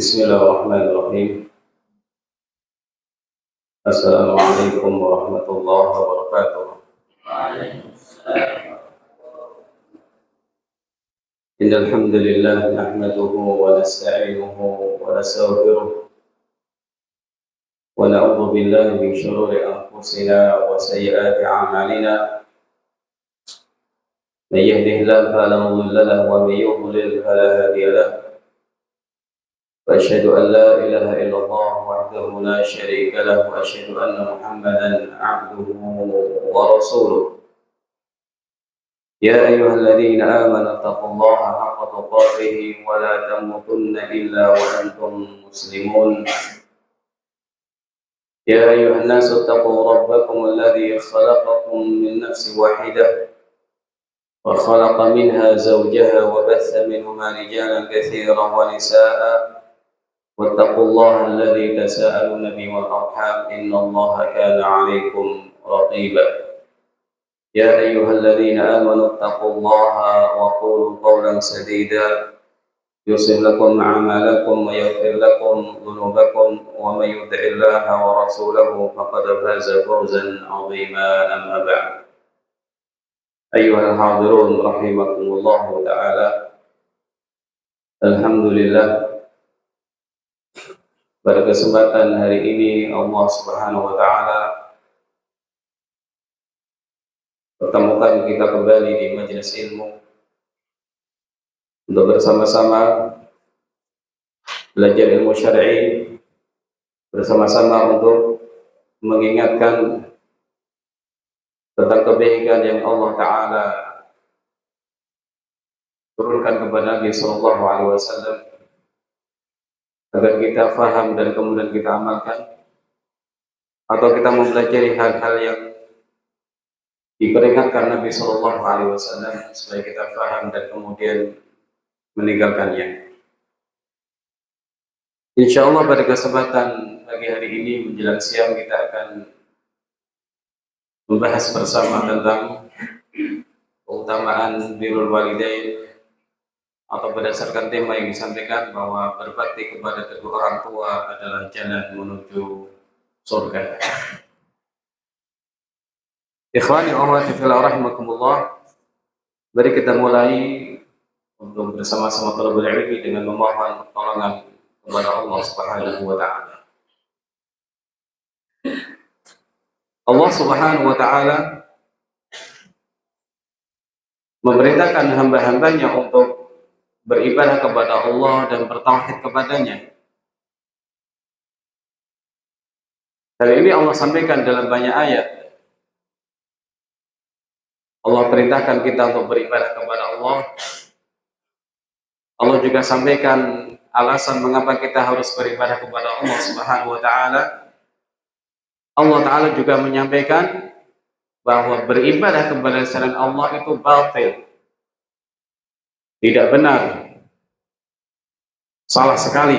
بسم الله الرحمن الرحيم. السلام عليكم ورحمة الله وبركاته. إن الحمد لله نحمده ونستعينه ونستغفره ونعوذ بالله من شرور أنفسنا وسيئات أعمالنا. من يهده الله فلا مضل له ومن يضلل فلا هادي له. وأشهد أن لا إله إلا الله وحده لا شريك له وأشهد أن محمدا عبده ورسوله. يا أيها الذين آمنوا اتقوا الله حق تقاته ولا تموتن إلا وأنتم مسلمون. يا أيها الناس اتقوا ربكم الذي خلقكم من نفس واحدة وخلق منها زوجها وبث منهما رجالا كثيرا ونساء واتقوا الله الذي تساءلون به والأرحام إن الله كان عليكم رقيبا. يا أيها الذين آمنوا اتقوا الله وقولوا قولا سديدا يصلح لكم أعمالكم ويغفر لكم ذنوبكم ومن يطع الله ورسوله فقد فاز فوزا عظيما. أما بعد، أيها الحاضرون رحمكم الله تعالى، alhamdulillah, pada kesempatan hari ini Allah Subhanahu wa taala pertemukan kita kembali di majelis ilmu untuk bersama-sama belajar ilmu syar'i, bersama-sama untuk mengingatkan tentang kebaikan yang Allah Ta'ala turunkan kepada Nabi Sallallahu Alaihi Wasallam agar kita faham dan kemudian kita amalkan, atau kita mempelajari hal-hal yang diperingatkan Nabi Sallallahu Alaihi Wasallam supaya kita faham dan kemudian meninggalkannya. Insya Allah pada kesempatan pagi hari ini menjelang siang kita akan membahas bersama tentang keutamaan birrul walidain, atau berdasarkan tema yang disampaikan bahwa berbakti kepada kedua orang tua adalah jalan menuju surga. Ikhwani wa akhwati fillah rahimakumullah, mari kita mulai untuk bersama-sama talabul ilmi dengan memohon pertolongan kepada Allah Subhanahu wa taala. Allah Subhanahu wa taala memerintahkan hamba-hambanya untuk beribadah kepada Allah dan bertauhid kepadanya. Hal ini Allah sampaikan dalam banyak ayat. Allah perintahkan kita untuk beribadah kepada Allah. Allah juga sampaikan alasan mengapa kita harus beribadah kepada Allah Subhanahu wa taala. Allah Ta'ala juga menyampaikan bahwa beribadah kepada selain Allah itu batil, tidak benar, salah sekali.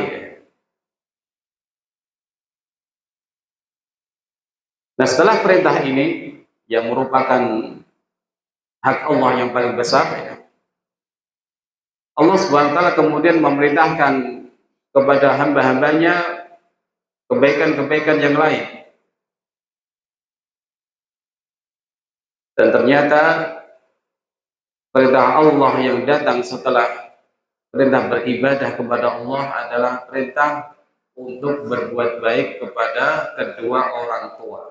Nah, setelah perintah ini yang merupakan hak Allah yang paling besar, Allah Subhanahu wa taala kemudian memerintahkan kepada hamba-hambanya kebaikan-kebaikan yang lain. Dan ternyata perintah Allah yang datang setelah perintah beribadah kepada Allah adalah perintah untuk berbuat baik kepada kedua orang tua.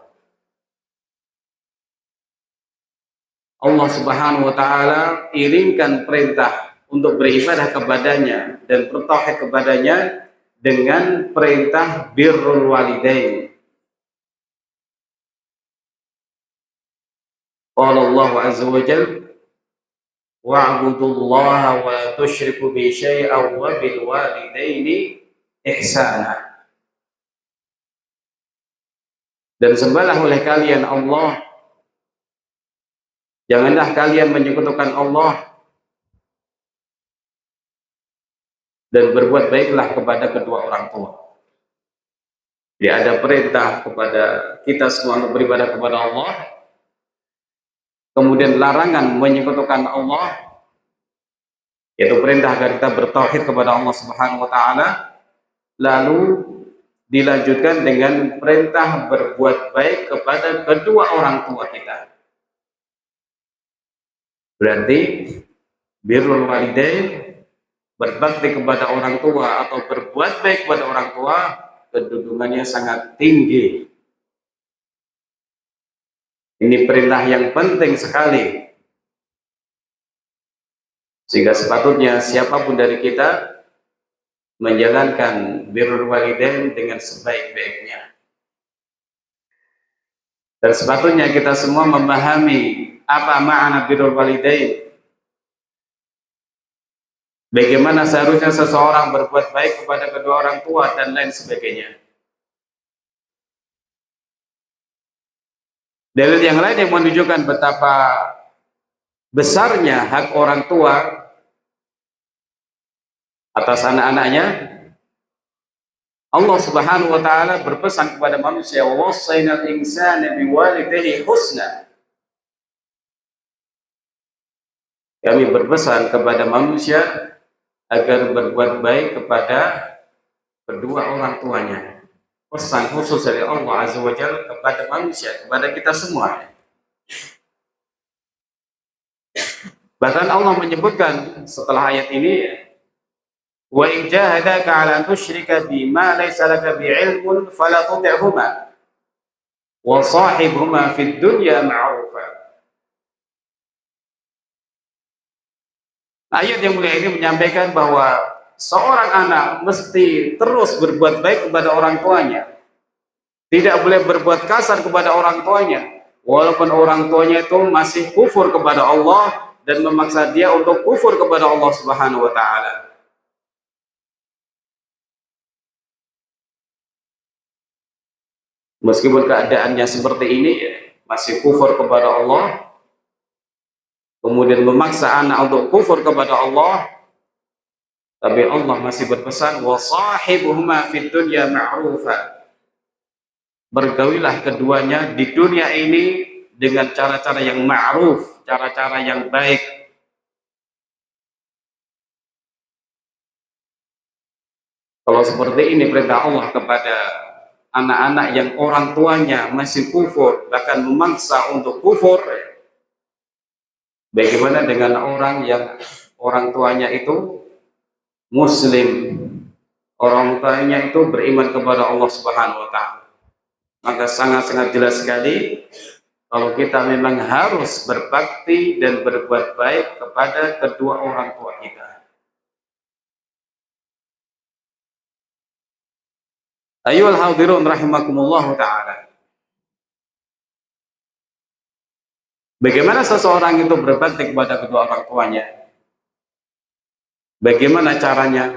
Allah Subhanahu wa taala iringkan perintah untuk beribadah kepadanya dan bertauhid kepadanya dengan perintah birrul walidain. Qala Allah azza wa jalla wa'budullaha wa la tusyriku bi syai'an wa bil walidaini ihsana. Dan sembahlah oleh kalian Allah, janganlah kalian menyekutukan Allah, dan berbuat baiklah kepada kedua orang tua. Jadi ada perintah kepada kita semua untuk beribadah kepada Allah, kemudian larangan menyekutukan Allah, yaitu perintah agar kita bertauhid kepada Allah Subhanahu wa taala, lalu dilanjutkan dengan perintah berbuat baik kepada kedua orang tua kita. Berarti birrul walidain, berbakti kepada orang tua atau berbuat baik kepada orang tua, kedudukannya sangat tinggi. Ini perintah yang penting sekali. Sehingga sepatutnya siapapun dari kita menjalankan birrul walidain dengan sebaik-baiknya. Dan sepatutnya kita semua memahami apa makna birrul walidain. Bagaimana seharusnya seseorang berbuat baik kepada kedua orang tua dan lain sebagainya. Dalil yang lain yang menunjukkan betapa besarnya hak orang tua atas anak-anaknya, Allah Subhanahu wa taala berpesan kepada manusia, "Wa wassaynal insana biwalidayhi husna." Kami berpesan kepada manusia agar berbuat baik kepada kedua orang tuanya. Pesan khusus dari Allah Azza wa Jalla kepada manusia, kepada kita semua. Bahkan Allah menyebutkan setelah ayat ini, wa in jahadaka 'ala an tusyrika bima laysa laka bi'ilmun fala tuti'huma wa shahibhuma fid dunya ma'rufa. Ayat yang mulia ini menyampaikan bahwa seorang anak mesti terus berbuat baik kepada orang tuanya. Tidak boleh berbuat kasar kepada orang tuanya, walaupun orang tuanya itu masih kufur kepada Allah dan memaksa dia untuk kufur kepada Allah Subhanahu wa taala. Meskipun keadaannya seperti ini, masih kufur kepada Allah, kemudian memaksa anak untuk kufur kepada Allah, tapi Allah masih berpesan, wa sahibuhuma fid dunya ma'rufa. Bergaulilah keduanya di dunia ini dengan cara-cara yang ma'ruf, cara-cara yang baik. Kalau seperti ini perintah Allah kepada anak-anak yang orang tuanya masih kufur, bahkan memaksa untuk kufur, bagaimana dengan orang yang orang tuanya itu Muslim, orang tuanya itu beriman kepada Allah Subhanahu wa taala? Maka sangat-sangat jelas sekali kalau kita memang harus berbakti dan berbuat baik kepada kedua orang tua kita. Ayyuhal hadirun rahimakumullah ta'ala. Bagaimana seseorang itu berbakti kepada kedua orang tuanya? Bagaimana caranya?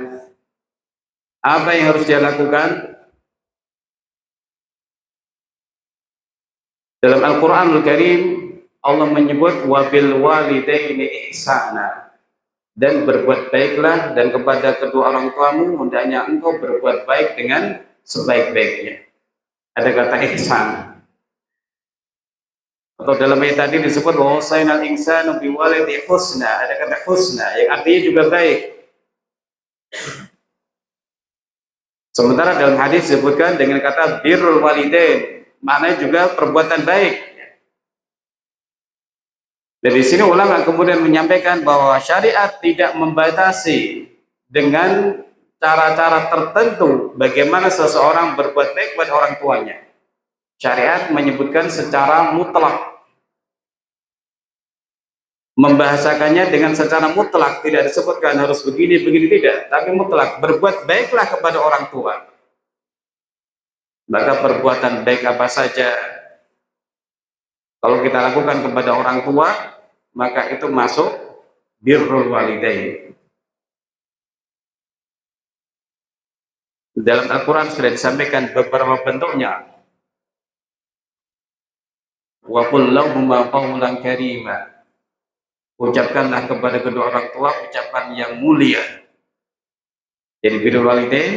Apa yang harus dia lakukan? Dalam Al-Quranul Karim, Allah menyebut wabil walidaini ihsana, dan berbuat baiklah, dan kepada kedua orang tuamu hendaknya engkau berbuat baik dengan sebaik-baiknya. Ada kata ihsan. Atau dalam ayat tadi disebut wasainal insanu biwalidayhi husna, ada kata husna yang artinya juga baik. Sementara dalam hadis disebutkan dengan kata birrul walidain, maknanya juga perbuatan baik. Dari sini ulama kemudian menyampaikan bahwa syariat tidak membatasi dengan cara-cara tertentu bagaimana seseorang berbuat baik kepada orang tuanya. Syariat menyebutkan secara mutlak, membahasakannya dengan secara mutlak, tidak disebutkan harus begini tidak, tapi mutlak, berbuat baiklah kepada orang tua. Maka perbuatan baik apa saja kalau kita lakukan kepada orang tua, maka itu masuk birrul walidain. Dalam Al-Quran sudah disampaikan beberapa bentuknya. Wa qul lahuma qawlan karima. Ucapkanlah kepada kedua orang tua ucapan yang mulia. Jadi birrul walidain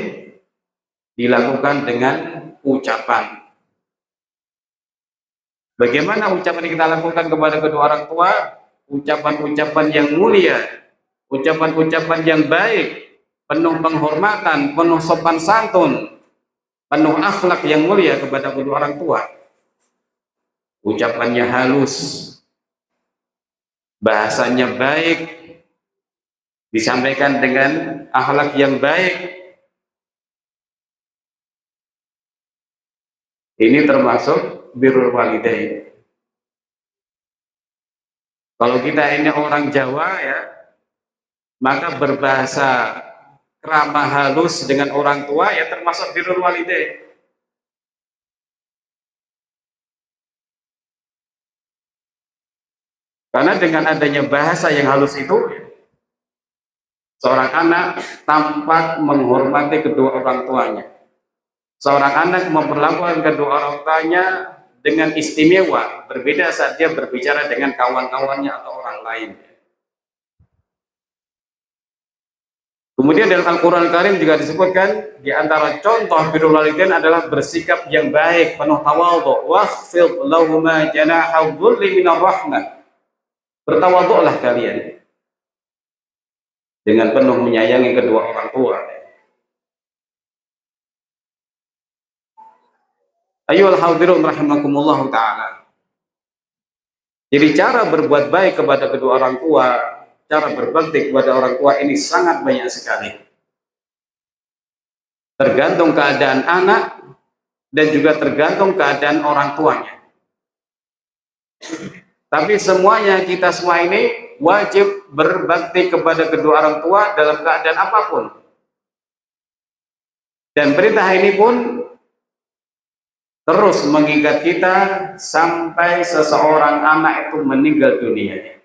dilakukan dengan ucapan. Bagaimana ucapan yang kita lakukan kepada kedua orang tua? Ucapan-ucapan yang mulia, ucapan-ucapan yang baik. penuh penghormatan, penuh sopan santun, penuh akhlak yang mulia kepada kedua orang tua. Ucapannya halus, bahasanya baik, disampaikan dengan akhlak yang baik. Ini termasuk birrul walidain. Kalau kita ini orang Jawa ya, maka berbahasa ramah halus dengan orang tua ya termasuk birrul walidain. Karena dengan adanya bahasa yang halus itu, seorang anak tampak menghormati kedua orang tuanya. Seorang anak memperlakukan kedua orang tuanya dengan istimewa, berbeda saat dia berbicara dengan kawan-kawannya atau orang lain. Kemudian dalam Al-Quran Karim juga disebutkan di antara contoh birrul walidain adalah bersikap yang baik, penuh tawadhu. Wakhfid lahuma janaha dhulli minar rahmah. Bertawadhu'lah kalian dengan penuh menyayangi kedua orang tua. Ayyuhal hadirun rahimakumullah ta'ala. Jadi cara berbuat baik kepada kedua orang tua, cara berbakti kepada orang tua ini sangat banyak sekali. Tergantung keadaan anak dan juga tergantung keadaan orang tuanya. Tapi semuanya, kita semua ini wajib berbakti kepada kedua orang tua dalam keadaan apapun. Dan perintah ini pun terus mengikat kita sampai seseorang anak itu meninggal dunia.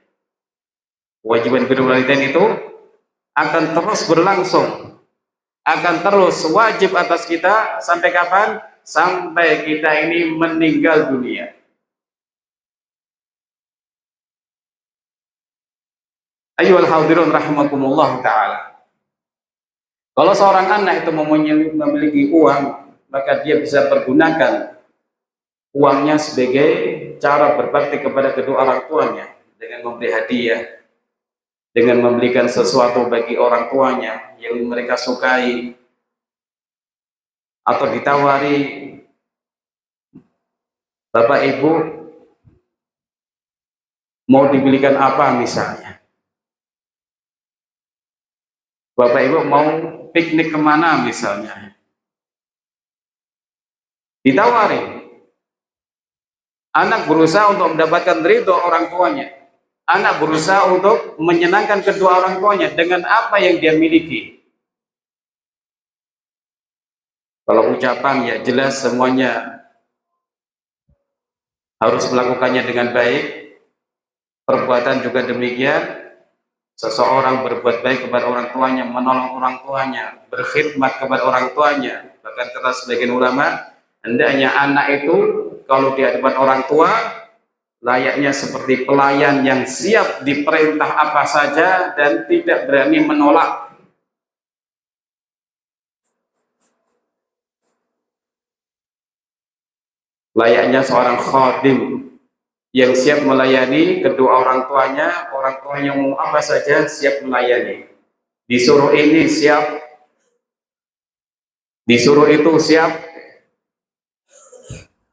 Kewajiban kedua walidain itu akan terus berlangsung, akan terus wajib atas kita sampai kapan? Sampai kita ini meninggal dunia. Ayyuhal hadirun rahimakumullah ta'ala. Kalau seorang anak itu memiliki uang, maka dia bisa pergunakan uangnya sebagai cara berbakti kepada kedua orang tuanya dengan memberi hadiah, dengan membelikan sesuatu bagi orang tuanya yang mereka sukai, atau ditawari, Bapak Ibu mau dibelikan apa misalnya, Bapak Ibu mau piknik kemana misalnya, ditawari. Anak berusaha untuk mendapatkan ridho orang tuanya. Anak berusaha untuk menyenangkan kedua orang tuanya dengan apa yang dia miliki. Kalau ucapan ya jelas semuanya harus melakukannya dengan baik. Perbuatan juga demikian. Seseorang berbuat baik kepada orang tuanya, menolong orang tuanya, berkhidmat kepada orang tuanya. Bahkan kata sebagian ulama, hendaknya anak itu kalau di hadapan orang tua layaknya seperti pelayan yang siap diperintah apa saja dan tidak berani menolak. Layaknya seorang khadim yang siap melayani kedua orang tuanya mau apa saja siap melayani. Disuruh ini siap, disuruh itu siap,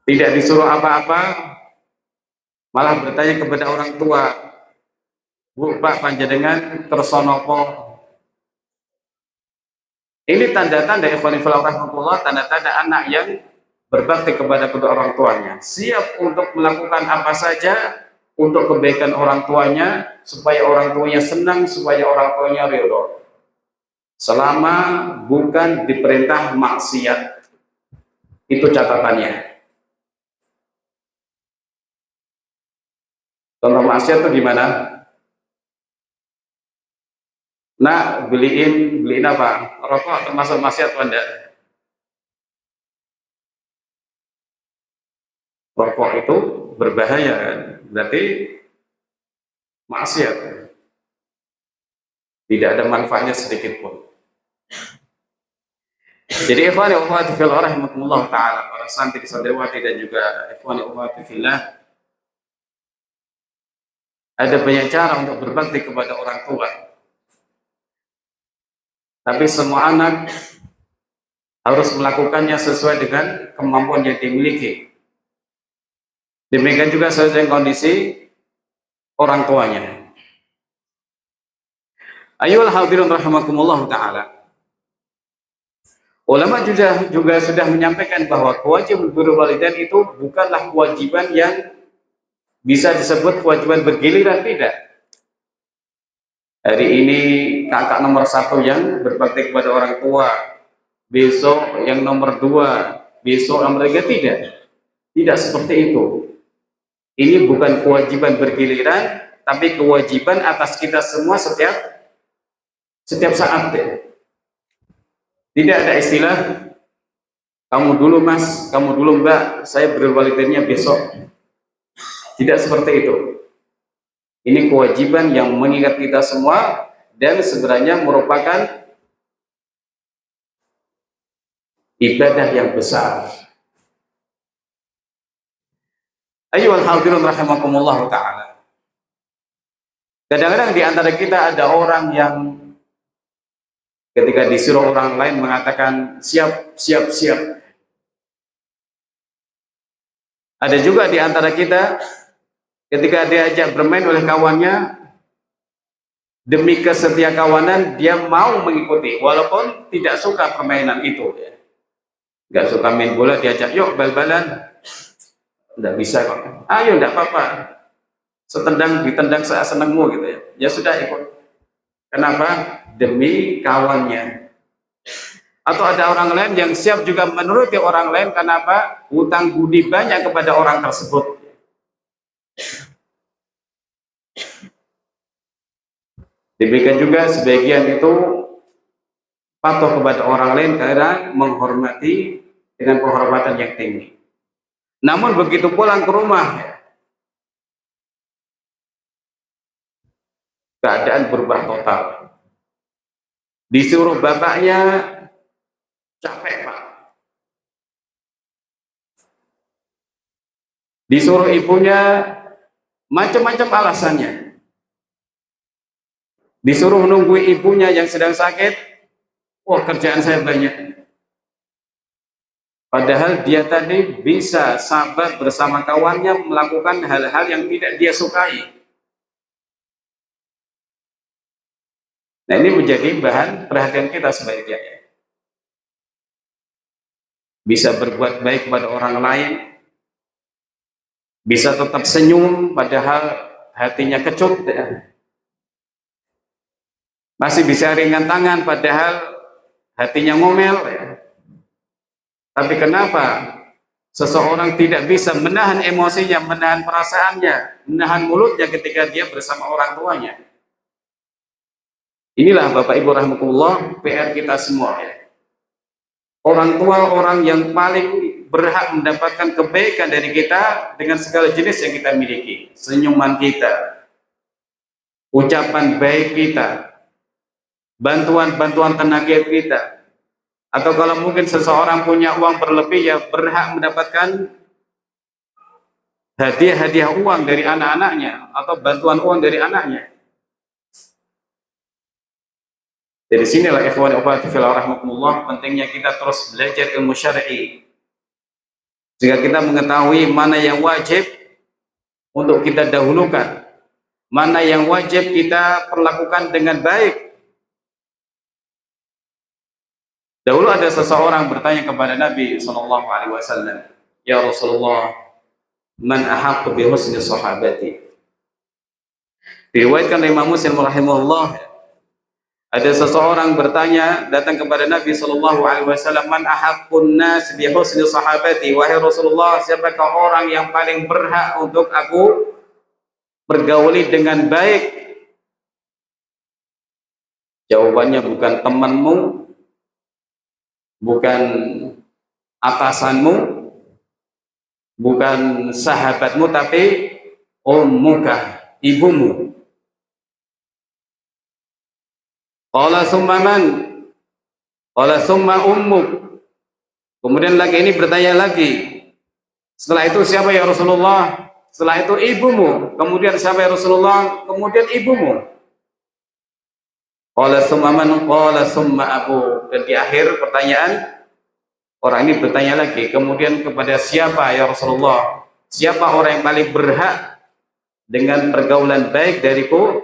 tidak disuruh apa-apa, malah bertanya kepada orang tua, Bu, Pak, panjenengan kersonopo. Ini tanda-tanda ikhwani fillah rahmatullah, tanda-tanda anak yang berbakti kepada kedua orang tuanya, siap untuk melakukan apa saja untuk kebaikan orang tuanya, supaya orang tuanya senang, supaya orang tuanya ridho, selama bukan diperintah maksiat. Itu catatannya. Contoh maksiat itu gimana? Nah, beliin apa? Rokok termasuk maksiat atau enggak? Rokok itu berbahaya kan? Berarti maksiat. Tidak ada manfaatnya sedikit pun. Jadi ikhwani wa akhwati fillah rahimakumullah taala, para santri santriwati dan juga ikhwani wa akhwati fillah, ada banyak cara untuk berbakti kepada orang tua. Tapi semua anak harus melakukannya sesuai dengan kemampuan yang dimiliki. Demikian juga sesuai dengan kondisi orang tuanya. Ayolah hadirin rahimakumullah ta'ala. Ulama juga sudah menyampaikan bahwa kewajiban birrul walidain itu bukanlah kewajiban yang bisa disebut kewajiban bergiliran, tidak. Hari ini kakak nomor 1 yang berbakti kepada orang tua, besok yang nomor 2, besok nomor 3, tidak seperti itu. Ini bukan kewajiban bergiliran, tapi kewajiban atas kita semua setiap saat. Tidak ada istilah kamu dulu mas, kamu dulu mbak, saya birrul walidainnya besok. Tidak seperti itu. Ini kewajiban yang mengingat kita semua dan sebenarnya merupakan ibadah yang besar. Ayyuhal hadirin rahimakumullah ta'ala. Kadang-kadang di antara kita ada orang yang ketika disuruh orang lain mengatakan siap. Ada juga di antara kita ketika diajak bermain oleh kawannya, demi kesetia kawanan dia mau mengikuti walaupun tidak suka permainan itu. Nggak suka main bola, diajak yuk bal-balan, nggak bisa kok. Ayo nggak apa-apa, setendang ditendang senengmu gitu ya. Ya sudah ikut. Kenapa? Demi kawannya. Atau ada orang lain yang siap juga menuruti orang lain. Kenapa? Hutang budi banyak kepada orang tersebut. Demikian juga sebagian itu patuh kepada orang lain karena menghormati dengan penghormatan yang tinggi. Namun begitu pulang ke rumah, keadaan berubah total. Disuruh bapaknya capek pak, disuruh ibunya macam-macam alasannya, disuruh nunggu ibunya yang sedang sakit, wah kerjaan saya banyak. Padahal dia tadi bisa sabar bersama kawannya melakukan hal-hal yang tidak dia sukai. Nah ini menjadi bahan perhatian kita sebaiknya. Bisa berbuat baik kepada orang lain, bisa tetap senyum padahal hatinya kecut, masih bisa ringan tangan padahal hatinya ngomel. Tapi kenapa seseorang tidak bisa menahan emosinya, menahan perasaannya, menahan mulutnya ketika dia bersama orang tuanya? Inilah Bapak Ibu rahmatullah PR kita semua. Orang tua orang yang paling berhak mendapatkan kebaikan dari kita dengan segala jenis yang kita miliki. Senyuman kita, ucapan baik kita, bantuan tenaga kita. Atau kalau mungkin seseorang punya uang berlebih, ya berhak mendapatkan hadiah uang dari anak-anaknya atau bantuan uang dari anaknya. Dari sinilah ikhwan ukhwati fillah rahmatullah, pentingnya kita terus belajar ilmu syar'i sehingga kita mengetahui mana yang wajib untuk kita dahulukan, mana yang wajib kita perlakukan dengan baik. Dahulu ada seseorang bertanya kepada Nabi SAW, ya Rasulullah, man ahaqqu bi husni sahabati. Diriwayatkan oleh Imam Muslim rahimahullah, ada seseorang bertanya datang kepada Nabi SAW, man ahaqqun nas bi husni sahabati, wahai Rasulullah, siapakah orang yang paling berhak untuk aku bergauli dengan baik? Jawabannya bukan temanmu, bukan atasanmu, bukan sahabatmu, tapi ummuka, ibumu. Qala summa man? Qala summa ummuk. Kemudian lagi ini bertanya lagi, setelah itu siapa ya Rasulullah? Setelah itu ibumu. Kemudian siapa ya Rasulullah? Kemudian ibumu. Qala summa man qala summa abu. Dan di akhir pertanyaan orang ini bertanya lagi, kemudian kepada siapa ya Rasulullah? Siapa orang yang paling berhak dengan pergaulan baik dariku?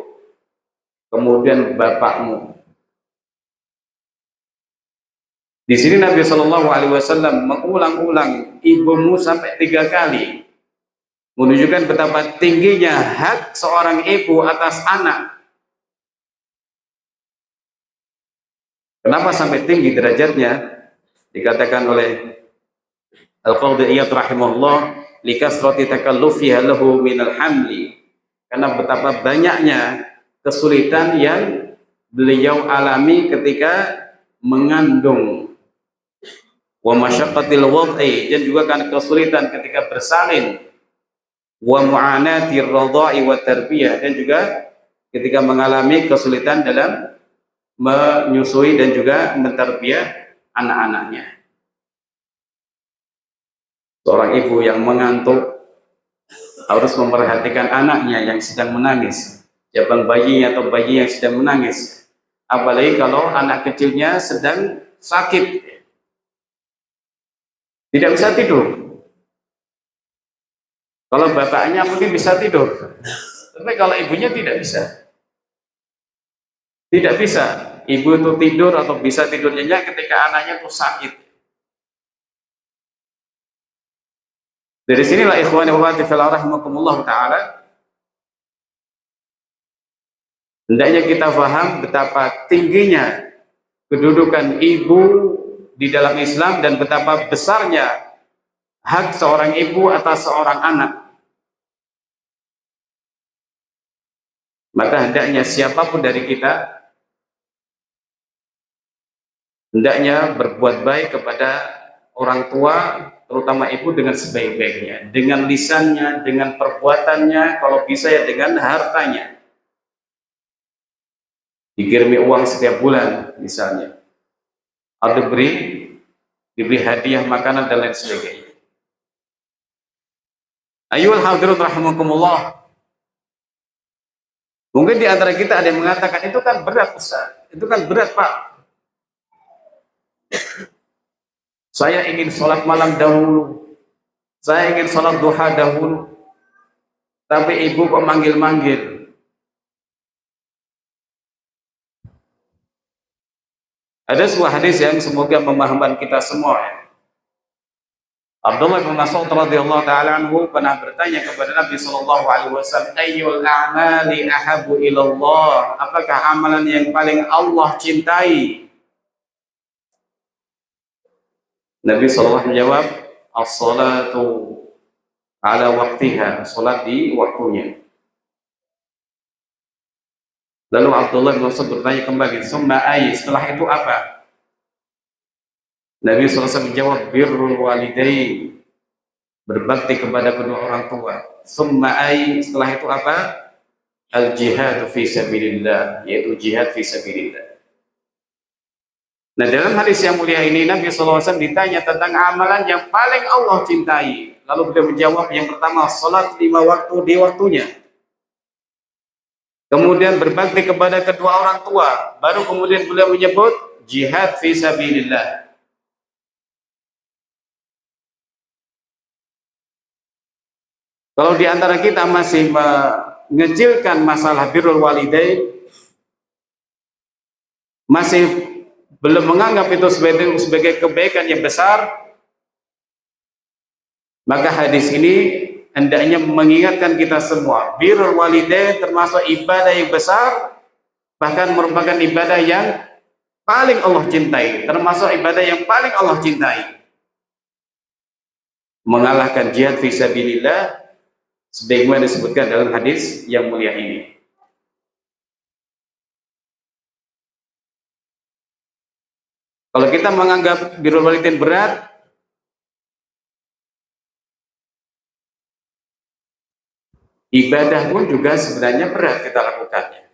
Kemudian bapakmu. Di sini Nabi Shallallahu Alaihi Wasallam mengulang-ulang ibumu sampai 3 kali, menunjukkan betapa tingginya hak seorang ibu atas anak. Kenapa sampai tinggi derajatnya? Dikatakan oleh Al-Qadhi Iyad rahimahullah, likasrati takallufiha lahu minal hamli, karena betapa banyaknya kesulitan yang beliau alami ketika mengandung, wa masyaqqatil wad'i, dan juga kan kesulitan ketika bersalin, wa mu'anati radha'i wa tarbiyah, dan juga ketika mengalami kesulitan dalam menyusui dan juga mentarbiyah anak-anaknya. Seorang ibu yang mengantuk harus memperhatikan anaknya yang sedang menangis, jaban bayinya atau bayi yang sedang menangis, apalagi kalau anak kecilnya sedang sakit, tidak bisa tidur. Kalau bapaknya mungkin bisa tidur, tapi kalau ibunya tidak bisa. Tidak bisa ibu itu tidur atau bisa tidur nyenyak ketika anaknya itu sakit. Dari sinilah ikhwani wa akhwati fillah rahimakumullah taala, hendaknya kita paham betapa tingginya kedudukan ibu di dalam Islam dan betapa besarnya hak seorang ibu atas seorang anak. Maka hendaknya siapapun dari kita hendaknya berbuat baik kepada orang tua, terutama ibu, dengan sebaik-baiknya, dengan lisannya, dengan perbuatannya, kalau bisa ya dengan hartanya. Dikirimi uang setiap bulan misalnya, atau diberi hadiah makanan dan lain sebagainya. Ayyuhal hadirin rahimakumullah. Mungkin di antara kita ada yang mengatakan, itu kan berat Ustaz, itu kan berat Pak. Saya ingin sholat malam dahulu, saya ingin sholat duha dahulu, tapi ibu kok manggil-manggil. Ada sebuah hadis yang semoga memahamkan kita semua. Abdullah bin Mas'ud radhiyallahu taala anhu pernah bertanya kepada Nabi sallallahu alaihi wasallam, ayyul a'mali ahabbu ilallah? Apakah amalan yang paling Allah cintai? Nabi sallallahu menjawab, as-salatu ala waqtiha, salat di waktunya. Lalu Abdullah bin Mas'ud bertanya kembali, summa ay, setelah itu apa? Nabi SAW menjawab, birrul walidain, berbakti kepada kedua orang tua. Summa ay, setelah itu apa? Al jihad fi sabilillah, yaitu jihad fi sabilillah. Nah, dalam hadis yang mulia ini Nabi SAW ditanya tentang amalan yang paling Allah cintai. Lalu beliau menjawab, yang pertama salat 5 waktu di waktunya. Kemudian berbakti kepada kedua orang tua. Baru kemudian beliau menyebut jihad fi sabilillah. Kalau di antara kita masih mengecilkan masalah birrul walidain, masih belum menganggap itu sebagai kebaikan yang besar, maka hadis ini hendaknya mengingatkan kita semua, birrul walidain termasuk ibadah yang besar, bahkan merupakan ibadah yang paling Allah cintai, termasuk ibadah yang paling Allah cintai. Mengalahkan jihad fi sabilillah sebagaimana disebutkan dalam hadis yang mulia ini. Kalau kita menganggap birrul walidain berat, ibadah pun juga sebenarnya berat kita lakukannya.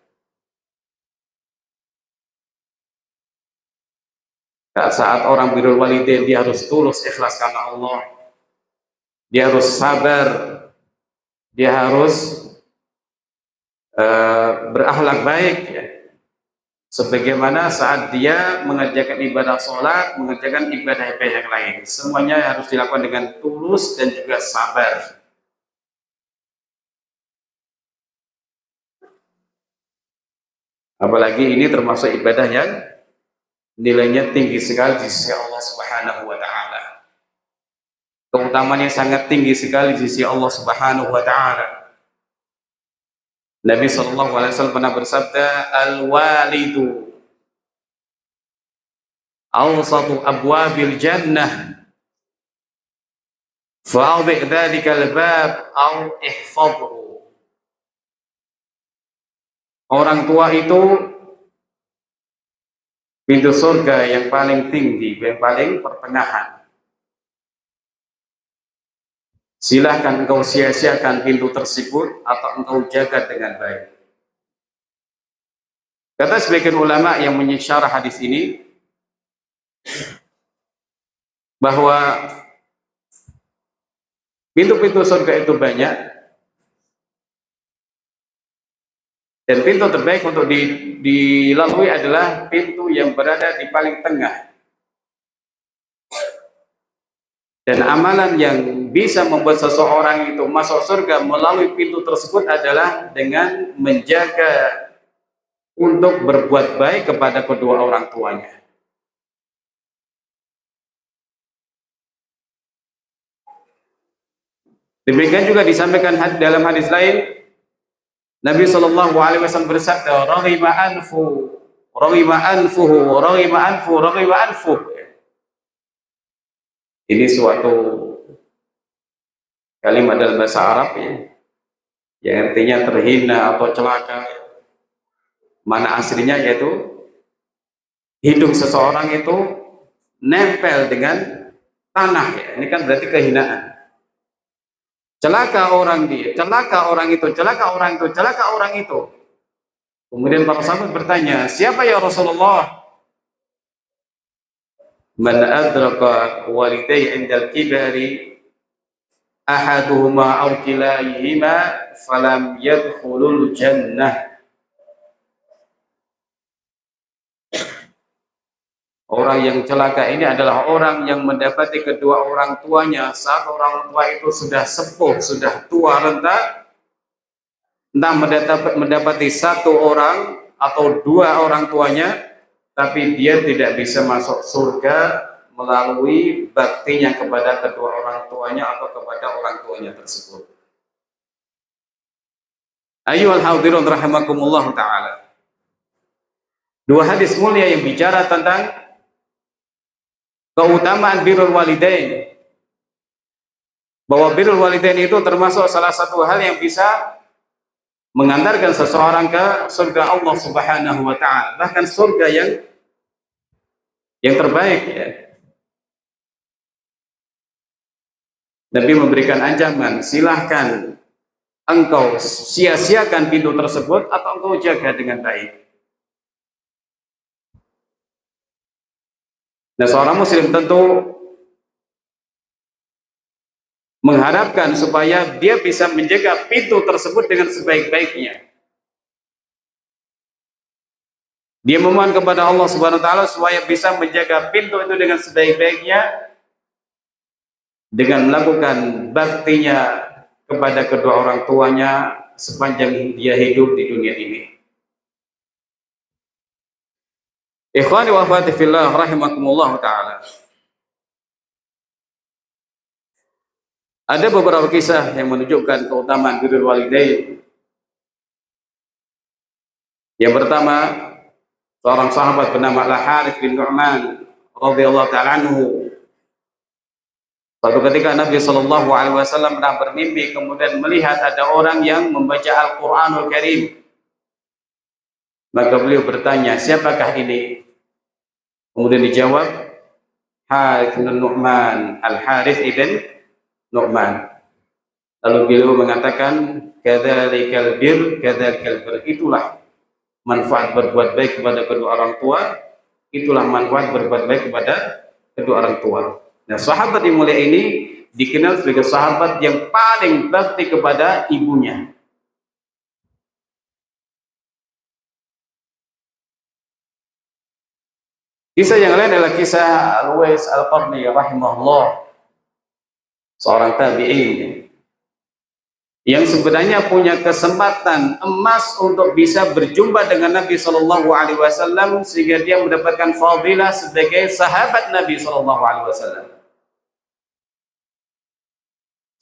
Saat orang birrul walidain, dia harus tulus ikhlas karena Allah, dia harus sabar, dia harus berakhlak baik, ya. sebagaimana saat dia mengerjakan ibadah sholat, mengerjakan ibadah-ibadah yang lain. Semuanya harus dilakukan dengan tulus dan juga sabar. Apalagi ini termasuk ibadah yang nilainya tinggi sekali di sisi Allah Subhanahu wa taala. Keutamaannya sangat tinggi sekali di sisi Allah Subhanahu wa taala. Nabi sallallahu alaihi wasallam pernah bersabda, "Al-walidu awsatu abwabil jannah, fa'adhi dzalikal bab aw ihfadhu." Orang tua itu pintu surga yang paling tinggi, yang paling pertengahan. Silahkan engkau sia-siakan pintu tersebut atau engkau jaga dengan baik. Kata sebagian ulama yang mensyarah hadis ini bahwa pintu-pintu surga itu banyak dan pintu terbaik untuk dilalui adalah pintu yang berada di paling tengah. Dan amalan yang bisa membuat seseorang itu masuk surga melalui pintu tersebut adalah dengan menjaga untuk berbuat baik kepada kedua orang tuanya. Demikian juga disampaikan dalam hadis lain, Nabi Shallallahu Alaihi Wasallam bersabda, "Raghima anfuhu, raghima anfuhu, raghima anfuhu, raghima anfuhu." Ini suatu kalimat dalam bahasa Arab ya, yang artinya terhina atau celaka. Mana aslinya yaitu hidung seseorang itu nempel dengan tanah ya. Ini kan berarti kehinaan. Celaka orang dia, celaka orang itu, celaka orang itu, celaka orang itu. Kemudian para sahabat bertanya, siapa ya Rasulullah? Man adraka walidayhi indal kibari ahaduhuma aw kilayhima falam yadkhulul jannah. Orang yang celaka ini adalah orang yang mendapati kedua orang tuanya saat orang tua itu sudah sepuh, sudah tua renta, entah mendapati satu orang atau dua orang tuanya, tapi dia tidak bisa masuk surga melalui baktinya kepada kedua orang tuanya atau kepada orang tuanya tersebut. Ayyuhal hadirun rahimakumullah ta'ala. Dua hadis mulia yang bicara tentang keutamaan birrul walidain. Bahwa birrul walidain itu termasuk salah satu hal yang bisa mengantarkan seseorang ke surga Allah Subhanahu wa taala, bahkan surga yang terbaik ya. Nabi memberikan ancaman, silahkan engkau sia-siakan pintu tersebut atau engkau jaga dengan baik. Nah, seorang muslim tentu mengharapkan supaya dia bisa menjaga pintu tersebut dengan sebaik-baiknya. Dia memohon kepada Allah Subhanahu wa taala supaya bisa menjaga pintu itu dengan sebaik-baiknya dengan melakukan baktinya kepada kedua orang tuanya sepanjang dia hidup di dunia ini. Ikhwani wa akhwati fillah rahimakumullah taala. Ada beberapa kisah yang menunjukkan keutamaan birrul walidain. Yang pertama, seorang sahabat bernama Al-Harits bin Nu'man radhiyallahu ta'ala anhu. Suatu ketika Nabi Shallallahu Alaihi Wasallam pernah bermimpi, kemudian melihat ada orang yang membaca Al-Quranul Karim. Maka beliau bertanya, siapakah ini? Kemudian dijawab, Harits bin Nu'man, Al-Harits ibn Nu'man. Lalu beliau mengatakan, kadzalikal bir, kadzalikal bir. Itulah manfaat berbuat baik kepada kedua orang tua, itulah manfaat berbuat baik kepada kedua orang tua. Nah, sahabat yang mulia ini dikenal sebagai sahabat yang paling bakti kepada ibunya. Kisah yang lain adalah kisah Al-Uwais Al-Qarni rahimahullah, seorang tabi'in yang sebenarnya punya kesempatan emas untuk bisa berjumpa dengan Nabi Shallallahu Alaihi Wasallam sehingga dia mendapatkan fadilah sebagai sahabat Nabi Shallallahu Alaihi Wasallam.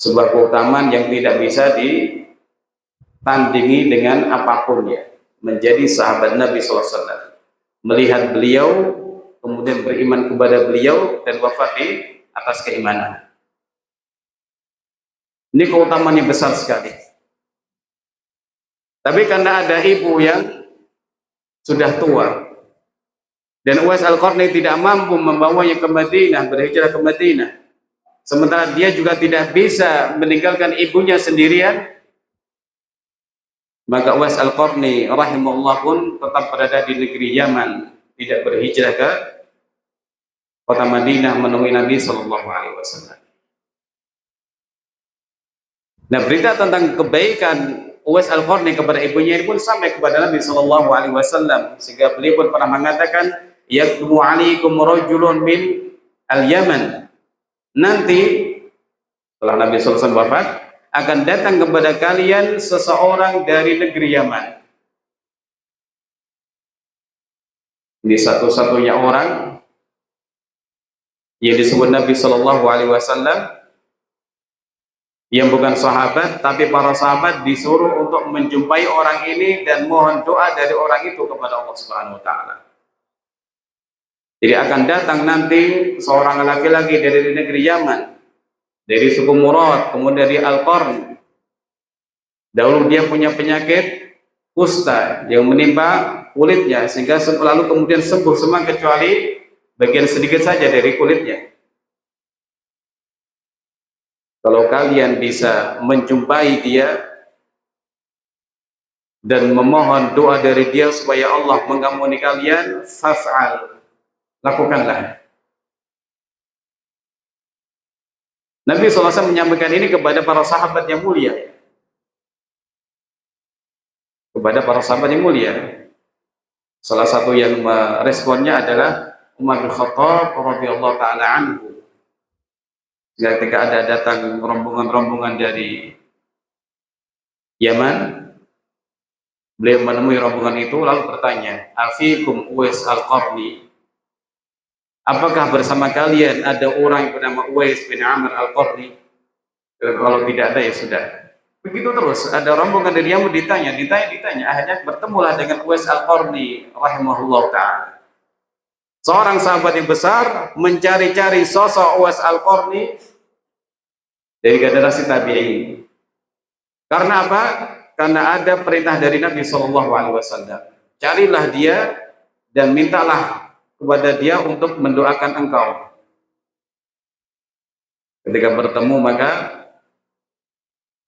Sebuah keutamaan yang tidak bisa ditandingi dengan apapun ya. Menjadi sahabat Nabi Shallallahu Alaihi Wasallam, melihat beliau, kemudian beriman kepada beliau dan wafat di atas keimanan. Ini keutamaan yang besar sekali. Tapi karena ada ibu yang sudah tua dan Uwais Al-Qarni tidak mampu membawanya ke Madinah, berhijrah ke Madinah, sementara dia juga tidak bisa meninggalkan ibunya sendirian, maka Uwais Al-Qarni rahimahullah pun tetap berada di negeri Yaman, tidak berhijrah ke kota Madinah menemui Nabi Shallallahu Alaihi Wasallam. Nah, berita tentang kebaikan Uwais Al-Qarni kepada ibunya ini pun sampai kepada Nabi Shallallahu Alaihi Wasallam, sehingga beliau pun pernah mengatakan, "Yaqdumu alaikum rajulun min al-Yaman." Nanti setelah Nabi Sallallahu Alaihi Wasallam wafat, akan datang kepada kalian seseorang dari negeri Yaman. Ini satu-satunya orang yang disebut Nabi Shallallahu Alaihi Wasallam yang bukan sahabat, tapi para sahabat disuruh untuk menjumpai orang ini dan mohon doa dari orang itu kepada Allah Subhanahu Wa Taala. Jadi akan datang nanti seorang laki-laki dari negeri Yaman, dari suku Murad, kemudian dari Al-Qarn. Dahulu dia punya penyakit kusta yang menimpa kulitnya, sehingga lalu kemudian sembuh semua kecuali bagian sedikit saja dari kulitnya. Kalau kalian bisa menjumpai dia dan memohon doa dari dia supaya Allah mengampuni kalian, faf'al, lakukanlah. Nabi SAW menyampaikan ini kepada para sahabat yang mulia. Kepada para sahabat yang mulia. Salah satu yang meresponnya adalah Umar bin Khattab radhiyallahu taala anhu. Ketika ada datang rombongan-rombongan dari Yaman, beliau menemui rombongan itu lalu bertanya, "Afikum Uwais Al-Qarni?" Apakah bersama kalian ada orang yang bernama Uwais bin Amr Al-Qarni? Kalau tidak ada ya sudah. Begitu terus, ada rombongan dari Yaman ditanya. Akhirnya bertemulah dengan Uwais Al-Qarni rahimahullah ta'ala. Seorang sahabat yang besar mencari-cari sosok Uwais Al-Qarni dari generasi tabi'in. Karena apa? Karena ada perintah dari Nabi Shallallahu Alaihi Wasallam. Carilah dia dan mintalah kepada dia untuk mendoakan engkau. Ketika bertemu maka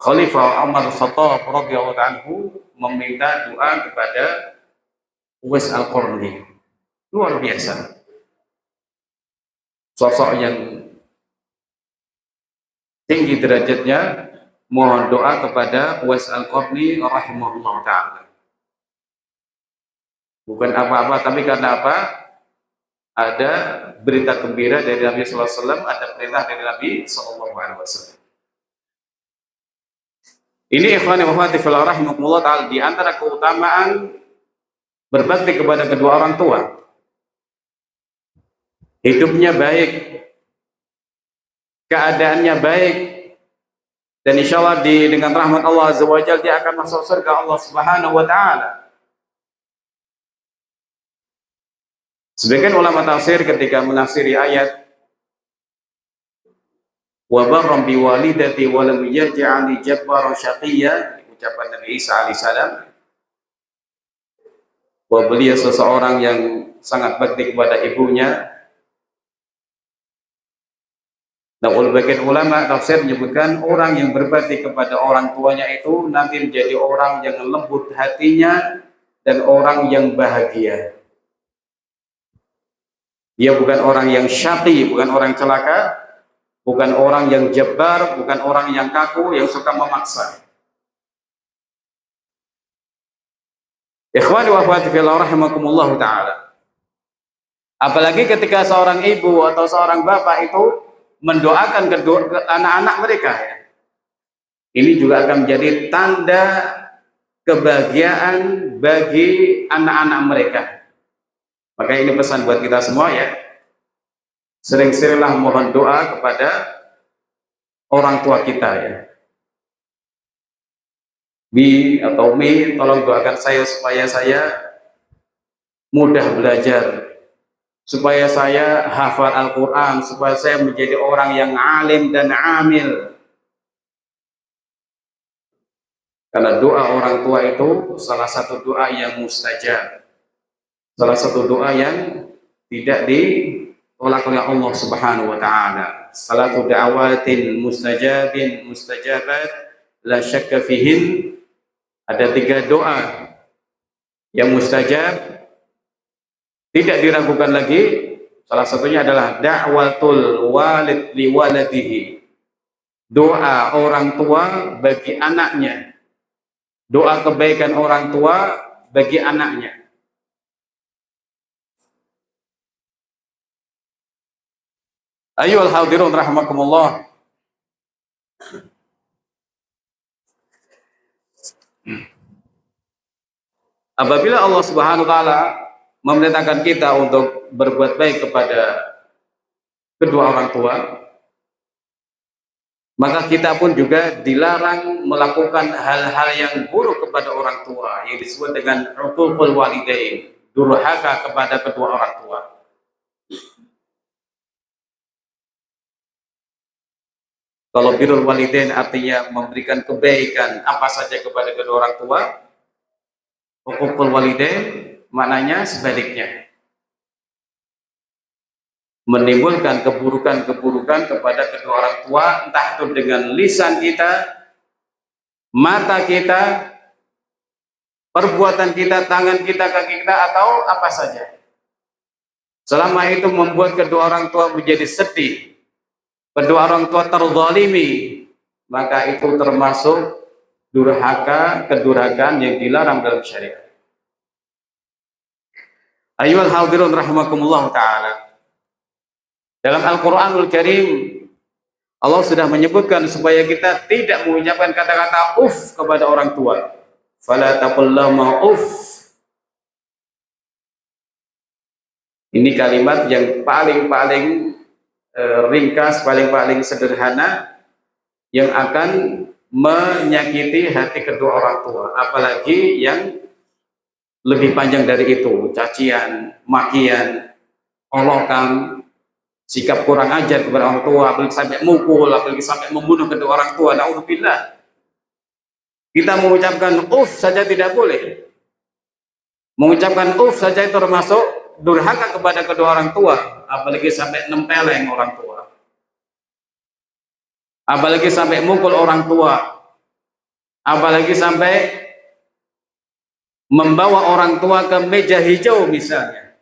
Khalifah Umar Khattab radhiyallahu anhu meminta doa kepada Uwais Al-Qarni. Luar biasa. Sosok yang tinggi derajatnya, mohon doa kepada Uwais Al-Qarni rahimahullah ta'ala. Bukan apa-apa, tapi karena apa? Ada berita gembira dari Nabi Sallallahu Alaihi Wasallam, ada perintah dari Nabi Sallallahu Alaihi Wasallam. Ini ikhwani wa akhwati fillah rahimakumullah ta'ala, di antara keutamaan berbakti kepada kedua orang tua. Hidupnya baik, keadaannya baik, dan insya Allah dengan rahmat Allah Azza wa Jalla dia akan masuk surga Allah Subhanahu wa Ta'ala. Sebagian ulama tafsir ketika menafsiri ayat wa barram bi walidati wa lam yaj'alni jabbaran syaqiyya, ucapan Nabi Isa alaihissalam, bahwa beliau seseorang yang sangat bakti kepada ibunya. Nah, bagian ulama tafsir menyebutkan orang yang berbakti kepada orang tuanya itu nanti menjadi orang yang lembut hatinya dan orang yang bahagia. Dia bukan orang yang syaqi, bukan orang celaka, bukan orang yang jabbar, bukan orang yang kaku, yang suka memaksa. Ikhwani wa akhwati fillah rahimakumullah ta'ala. Apalagi ketika seorang ibu atau seorang bapak itu mendoakan ke anak-anak mereka, ya. Ini juga akan menjadi tanda kebahagiaan bagi anak-anak mereka. Maka ini pesan buat kita semua, ya. Sering-seringlah mohon doa kepada orang tua kita, ya. Bi atau Mi, tolong doakan saya supaya saya mudah belajar, supaya saya hafal Al-Quran, supaya saya menjadi orang yang alim dan amil. Karena doa orang tua itu salah satu doa yang mustajab, salah satu doa yang tidak ditolak oleh Allah Subhanahu wa taala. Salatu da'awatin mustajabin mustajabat la syakka fihin. Ada 3 doa yang mustajab, tidak diragukan lagi. Salah satunya adalah da'watul walid li waladihi, doa orang tua bagi anaknya, doa kebaikan orang tua bagi anaknya. Ayyuhal hadirun rahimakumullah. Apabila Allah Subhanahu wa taala memerintahkan kita untuk berbuat baik kepada kedua orang tua, maka kita pun juga dilarang melakukan hal-hal yang buruk kepada orang tua, yang disebut dengan uququl walidain, durhaka kepada kedua orang tua. Kalau birrul walidain artinya memberikan kebaikan apa saja kepada kedua orang tua, uququl walidain maknanya sebaliknya, menimbulkan keburukan-keburukan kepada kedua orang tua, entah itu dengan lisan kita, mata kita, perbuatan kita, tangan kita, kaki kita, atau apa saja. Selama itu membuat kedua orang tua menjadi sedih, kedua orang tua terzalimi, maka itu termasuk durhaka, kedurhakaan yang dilarang dalam syariat. Ayyuhal hadirun rahimakumullah ta'ala. Dalam Al-Quranul Karim, Allah sudah menyebutkan supaya kita tidak mengucapkan kata-kata uff kepada orang tua. Fala taqul lahuma uff. Ini kalimat yang paling ringkas, paling sederhana, yang akan menyakiti hati kedua orang tua. Apalagi yang lebih panjang dari itu, cacian, makian, olokan, sikap kurang ajar kepada orang tua, apalagi sampai mukul, apalagi sampai membunuh kedua orang tua. Na'udzubillah. Kita mengucapkan uff saja tidak boleh. Mengucapkan uff saja itu termasuk durhaka kepada kedua orang tua, apalagi sampai nempeleng orang tua, apalagi sampai mukul orang tua, apalagi sampai membawa orang tua ke meja hijau misalnya.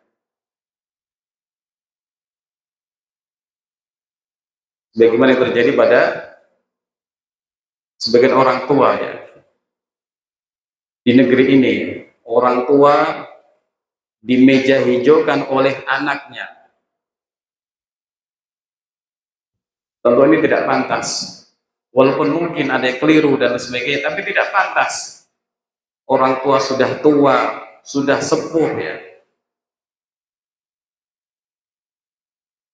Bagaimana yang terjadi pada sebagian orang tua, ya, di negeri ini. Orang tua di meja hijaukan oleh anaknya. Tentu ini tidak pantas. Walaupun mungkin ada yang keliru dan sebagainya, tapi tidak pantas. Orang tua sudah tua, sudah sepuh, ya.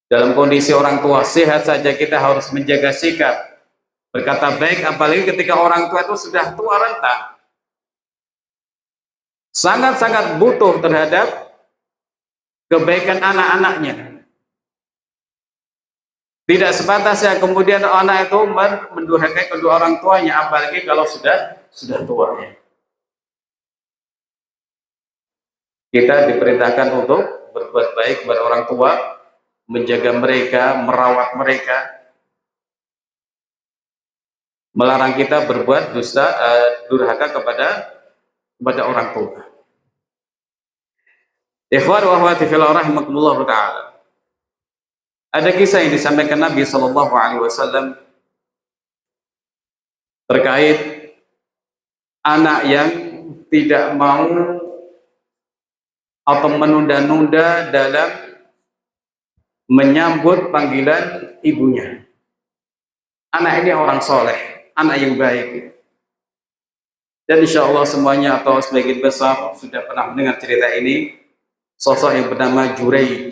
Dalam kondisi orang tua sehat saja kita harus menjaga sikap, berkata baik, apalagi ketika orang tua itu sudah tua renta. Sangat-sangat butuh terhadap kebaikan anak-anaknya. Tidak sepantasnya kemudian anak itu mendurhakai kedua orang tuanya, apalagi kalau sudah tua. Kita diperintahkan untuk berbuat baik kepada orang tua, menjaga mereka, merawat mereka. Melarang kita berbuat dusta, durhaka kepada orang tua. Ikhwan wa akhwati fillah rahimakumullah ta'ala. Ada kisah yang disampaikan Nabi sallallahu alaihi wasallam terkait anak yang tidak mau atau menunda-nunda dalam menyambut panggilan ibunya. Anak ini orang soleh, anak yang baik. Dan insya Allah semuanya atau sebagian besar sudah pernah mendengar cerita ini. Sosok yang bernama Juraij,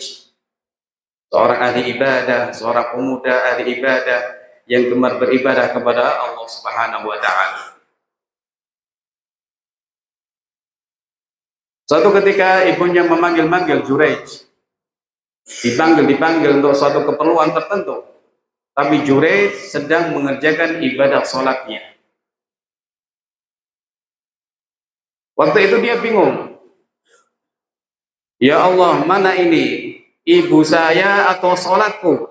seorang ahli ibadah, seorang pemuda ahli ibadah yang gemar beribadah kepada Allah Subhanahu wa Ta'ala. Suatu ketika ibunya memanggil-manggil Juraij, dipanggil untuk suatu keperluan tertentu, tapi Juraij sedang mengerjakan ibadah sholatnya. Waktu itu dia bingung. Ya Allah, mana ini? Ibu saya atau sholatku?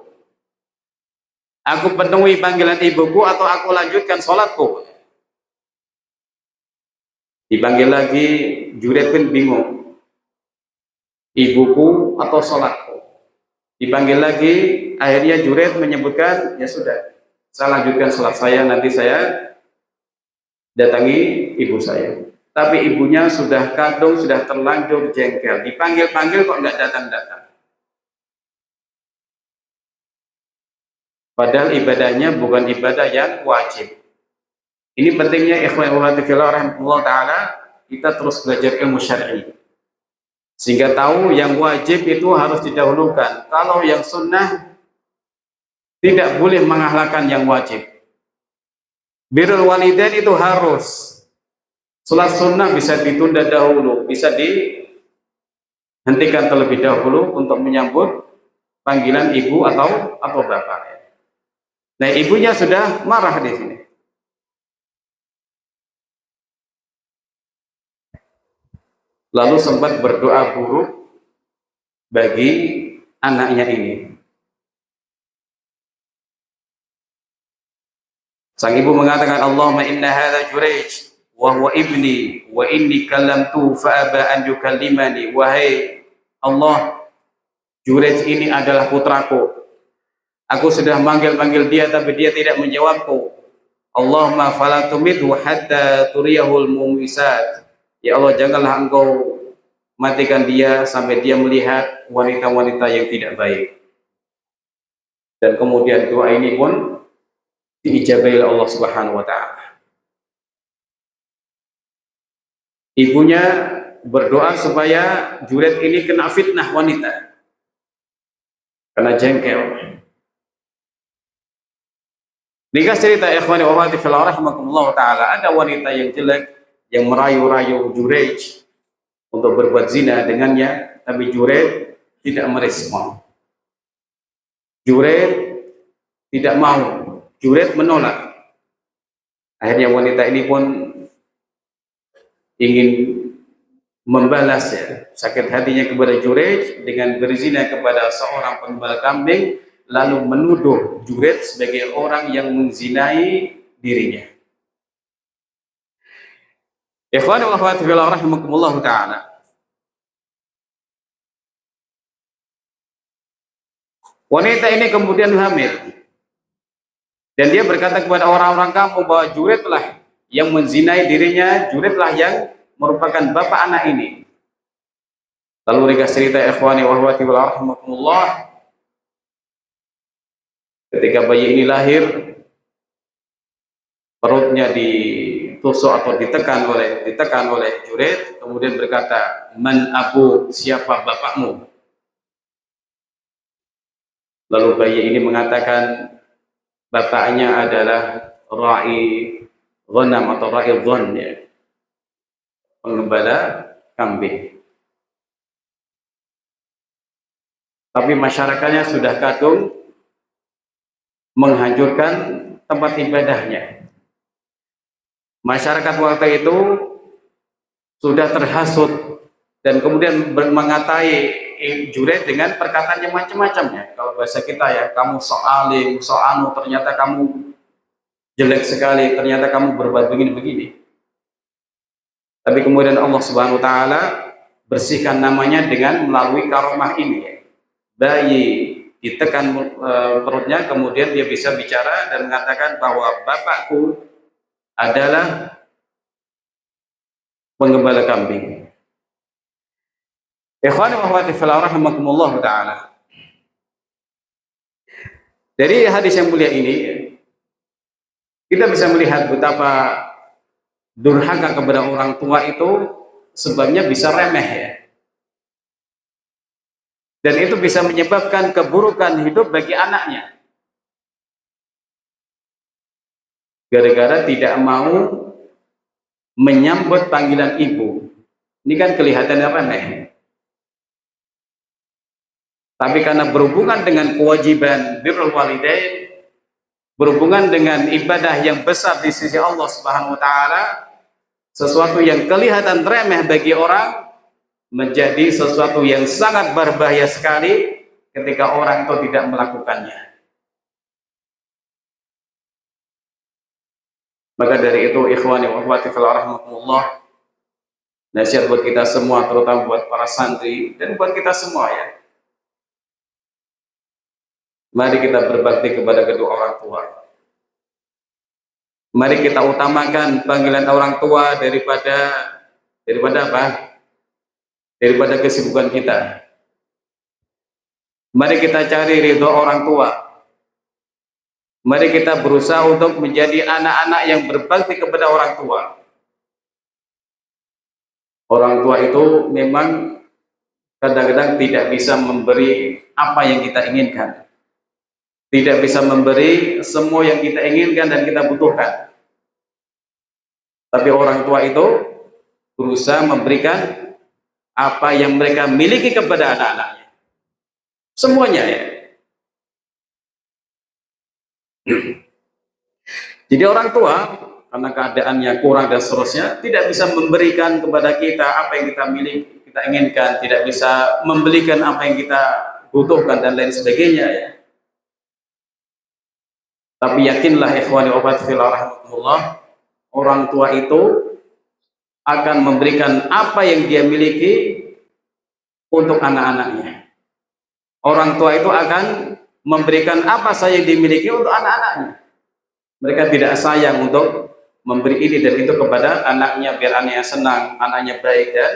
Aku penuhi panggilan ibuku atau aku lanjutkan sholatku? Dipanggil lagi, Juraij pun bingung. Ibuku atau sholatku? Dipanggil lagi, akhirnya Juraij menyebutkan, ya sudah, saya lanjutkan sholat saya, nanti saya datangi ibu saya. Tapi ibunya sudah kadung, sudah terlanjur jengkel. Dipanggil-panggil kok nggak datang-datang. Padahal ibadahnya bukan ibadah yang wajib. Ini pentingnya ikhwan wa akhwati fillah rahimahullah ta'ala, kita terus belajar ilmu syar'i. Sehingga tahu yang wajib itu harus didahulukan. Kalau yang sunnah tidak boleh mengahlakkan yang wajib. Birrul walidain itu harus. Salat sunnah bisa ditunda dahulu, bisa dihentikan terlebih dahulu untuk menyambut panggilan ibu atau bapak. Nah, ibunya sudah marah di sini. Lalu sempat berdoa buruk bagi anaknya ini. Sang ibu mengatakan, Allahumma inna hadha Juraij wa huwa ibni wa inni kallamtu fa aba an yukallimani. Wahai Allah, Juraij ini adalah putraku. Aku sudah manggil-manggil dia tapi dia tidak menjawabku. Allahumma fala tumidhu hatta turiyahul mumisat. Ya Allah, janganlah engkau matikan dia sampai dia melihat wanita-wanita yang tidak baik. Dan kemudian doa ini pun diijabahi oleh Allah Subhanahu wa Ta'ala. Ibunya berdoa supaya Juraij ini kena fitnah wanita, kena jengkel. Ringkas cerita ikhwani wa akhwati fillah rahimakumullah ta'ala, ada wanita yang jelek yang merayu-rayu Juraij untuk berbuat zina dengannya, tapi Juraij tidak merespon. Juraij tidak mau, Juraij menolak. Akhirnya wanita ini pun ingin membalas sakit hatinya kepada Juraij dengan berzina kepada seorang penggembala kambing, lalu menuduh Juraij sebagai orang yang menzinai dirinya. Ikhwan wa akhwati fillah rahimakumullah ta'ala. Wanita ini kemudian hamil. Dan dia berkata kepada orang-orang kampung bahwa Juraij lah yang menzinai dirinya, Juraij lah yang merupakan bapak anak ini. Lalu ringkas cerita ikhwani wa akhwati fillah rahimakumullah, ketika bayi ini lahir, perutnya ditusuk atau ditekan oleh Juraij, kemudian berkata, "Man abu, siapa bapakmu?" Lalu bayi ini mengatakan, bapaknya adalah ra'i ghanam atau ra'i dhann, penggembala kambing. Tapi masyarakatnya sudah kadung menghancurkan tempat ibadahnya. Masyarakat waktu itu sudah terhasut dan kemudian mengatai Juraij dengan perkataan yang macam-macam ya. Kalau bahasa kita ya, kamu sok alim, sok anu, ternyata kamu jelek sekali, ternyata kamu berbuat begini-begini. Tapi kemudian Allah Subhanahu wa Ta'ala bersihkan namanya dengan melalui karomah ini ya. Bayi ditekan perutnya, kemudian dia bisa bicara dan mengatakan bahwa bapakku adalah penggembala kambing. Ikhwani wa akhwati fillah rahimakumullah ta'ala. Dari hadis yang mulia ini kita bisa melihat betapa durhaka kepada orang tua itu sebabnya bisa remeh ya. Dan itu bisa menyebabkan keburukan hidup bagi anaknya. Gara-gara tidak mau menyambut panggilan ibu. Ini kan kelihatannya remeh. Tapi karena berhubungan dengan kewajiban birrul walidain, berhubungan dengan ibadah yang besar di sisi Allah Subhanahu wa taala, sesuatu yang kelihatan remeh bagi orang menjadi sesuatu yang sangat berbahaya sekali ketika orang itu tidak melakukannya. Maka dari itu ikhwani wa akhwati fillah rahimakumullah, nasihat buat kita semua, terutama buat para santri dan buat kita semua ya. Mari kita berbakti kepada kedua orang tua. Mari kita utamakan panggilan orang tua daripada apa? Daripada kesibukan kita. Mari kita cari ridho orang tua. Mari kita berusaha untuk menjadi anak-anak yang berbakti kepada orang tua. Orang tua itu memang kadang-kadang tidak bisa memberi apa yang kita inginkan. Tidak bisa memberi semua yang kita inginkan dan kita butuhkan. Tapi orang tua itu berusaha memberikan apa yang mereka miliki kepada anak-anaknya. Semuanya ya. Jadi orang tua karena keadaannya kurang dan seterusnya tidak bisa memberikan kepada kita apa yang kita miliki, kita inginkan, tidak bisa membelikan apa yang kita butuhkan dan lain sebagainya ya. Tapi yakinlah ikhwani wa akhwati fillah rahimakumullah, orang tua itu akan memberikan apa yang dia miliki untuk anak-anaknya. Orang tua itu akan memberikan apa saja yang dimiliki untuk anak-anaknya. Mereka tidak sayang untuk memberi ini dan itu kepada anaknya biar anaknya senang, anaknya baik dan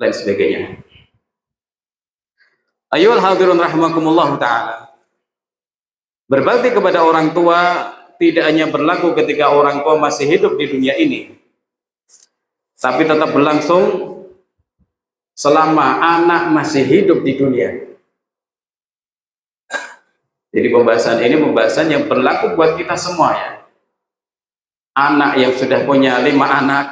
lain sebagainya. Ayyuhal hadirun rahimakumullah ta'ala. Berbakti kepada orang tua tidak hanya berlaku ketika orang tua masih hidup di dunia ini, tapi tetap berlangsung selama anak masih hidup di dunia. Jadi pembahasan ini pembahasan yang berlaku buat kita semua ya. Anak yang sudah punya 5 anak,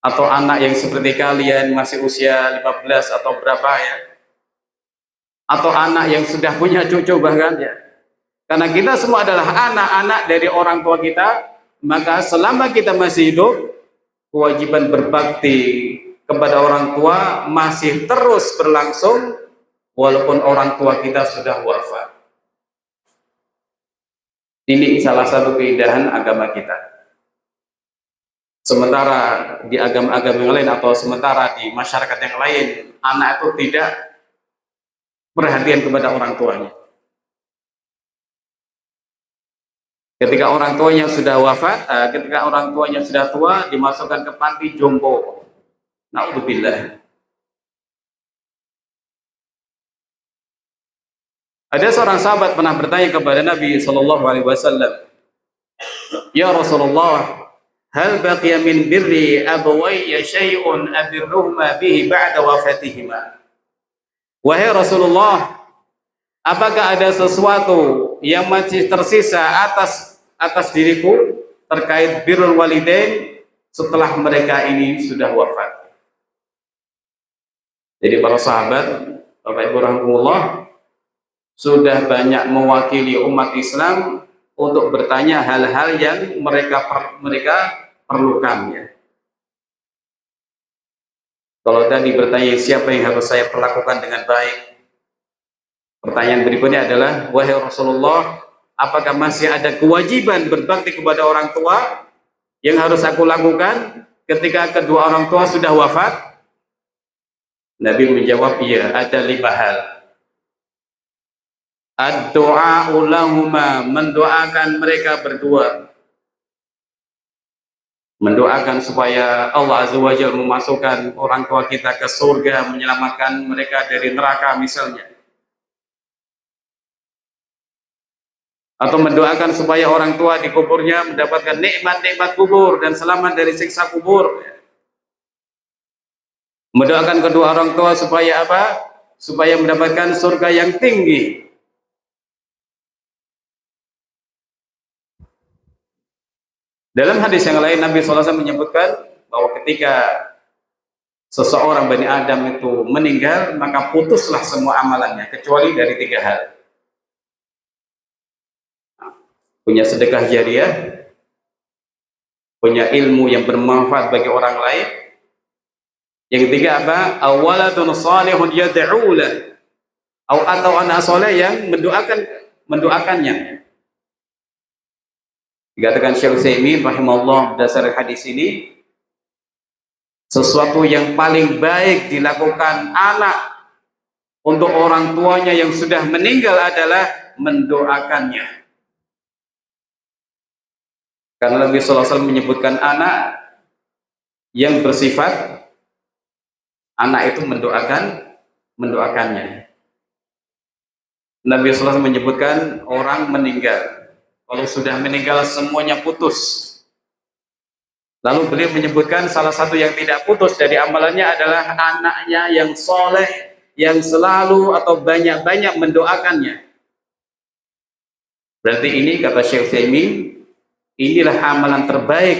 atau anak yang seperti kalian masih usia 15 atau berapa ya, atau anak yang sudah punya cucu bahkan ya. Karena kita semua adalah anak-anak dari orang tua kita, maka selama kita masih hidup, kewajiban berbakti kepada orang tua masih terus berlangsung walaupun orang tua kita sudah wafat. Ini salah satu keindahan agama kita. Sementara di agama-agama yang lain atau sementara di masyarakat yang lain, anak itu tidak perhatian kepada orang tuanya. Ketika orang tuanya sudah wafat, ketika orang tuanya sudah tua, dimasukkan ke panti jompo. Na'udzubillah. Ada seorang sahabat pernah bertanya kepada Nabi Shallallahu Alaihi Wasallam, Ya Rasulullah, hal baqiya min birri abawayya syai'un abirruhuma bihi ba'da wafatihima. Wahai Rasulullah, apakah ada sesuatu yang masih tersisa atas diriku terkait birrul walidain setelah mereka ini sudah wafat? Jadi para sahabat, Bapak Ibu rahimahumullah, sudah banyak mewakili umat Islam untuk bertanya hal-hal yang mereka perlukan ya. Kalau tadi bertanya siapa yang harus saya perlakukan dengan baik, pertanyaan berikutnya adalah, wahai Rasulullah, apakah masih ada kewajiban berbakti kepada orang tua yang harus aku lakukan ketika kedua orang tua sudah wafat? Nabi menjawab, iya, ada 5 hal. Ad-du'a lahuma, mendoakan mereka berdua, mendoakan supaya Allah Azza wa Jalla memasukkan orang tua kita ke surga, menyelamatkan mereka dari neraka misalnya. atau mendoakan supaya orang tua di kuburnya mendapatkan nikmat-nikmat kubur dan selamat dari siksa kubur. Mendoakan kedua orang tua supaya apa? Supaya mendapatkan surga yang tinggi. Dalam hadis yang lain Nabi SAW menyebutkan bahwa ketika seseorang Bani Adam itu meninggal, maka putuslah semua amalannya kecuali dari 3 hal. Punya sedekah jariah, punya ilmu yang bermanfaat bagi orang lain. Yang ketiga apa? Awalatun salihun yad'u lah. Atau anak soleh yang mendoakannya. Dikatakan Syekh Utsaimin rahimahullah berdasarkan hadis ini, sesuatu yang paling baik dilakukan anak untuk orang tuanya yang sudah meninggal adalah mendoakannya. Karena Nabi SAW menyebutkan anak yang bersifat anak itu mendoakannya. Nabi SAW menyebutkan orang meninggal, kalau sudah meninggal semuanya putus. Lalu beliau menyebutkan salah satu yang tidak putus dari amalannya adalah anaknya yang soleh, yang selalu atau banyak-banyak mendoakannya. Berarti ini kata Syekh Utsaimin, inilah amalan terbaik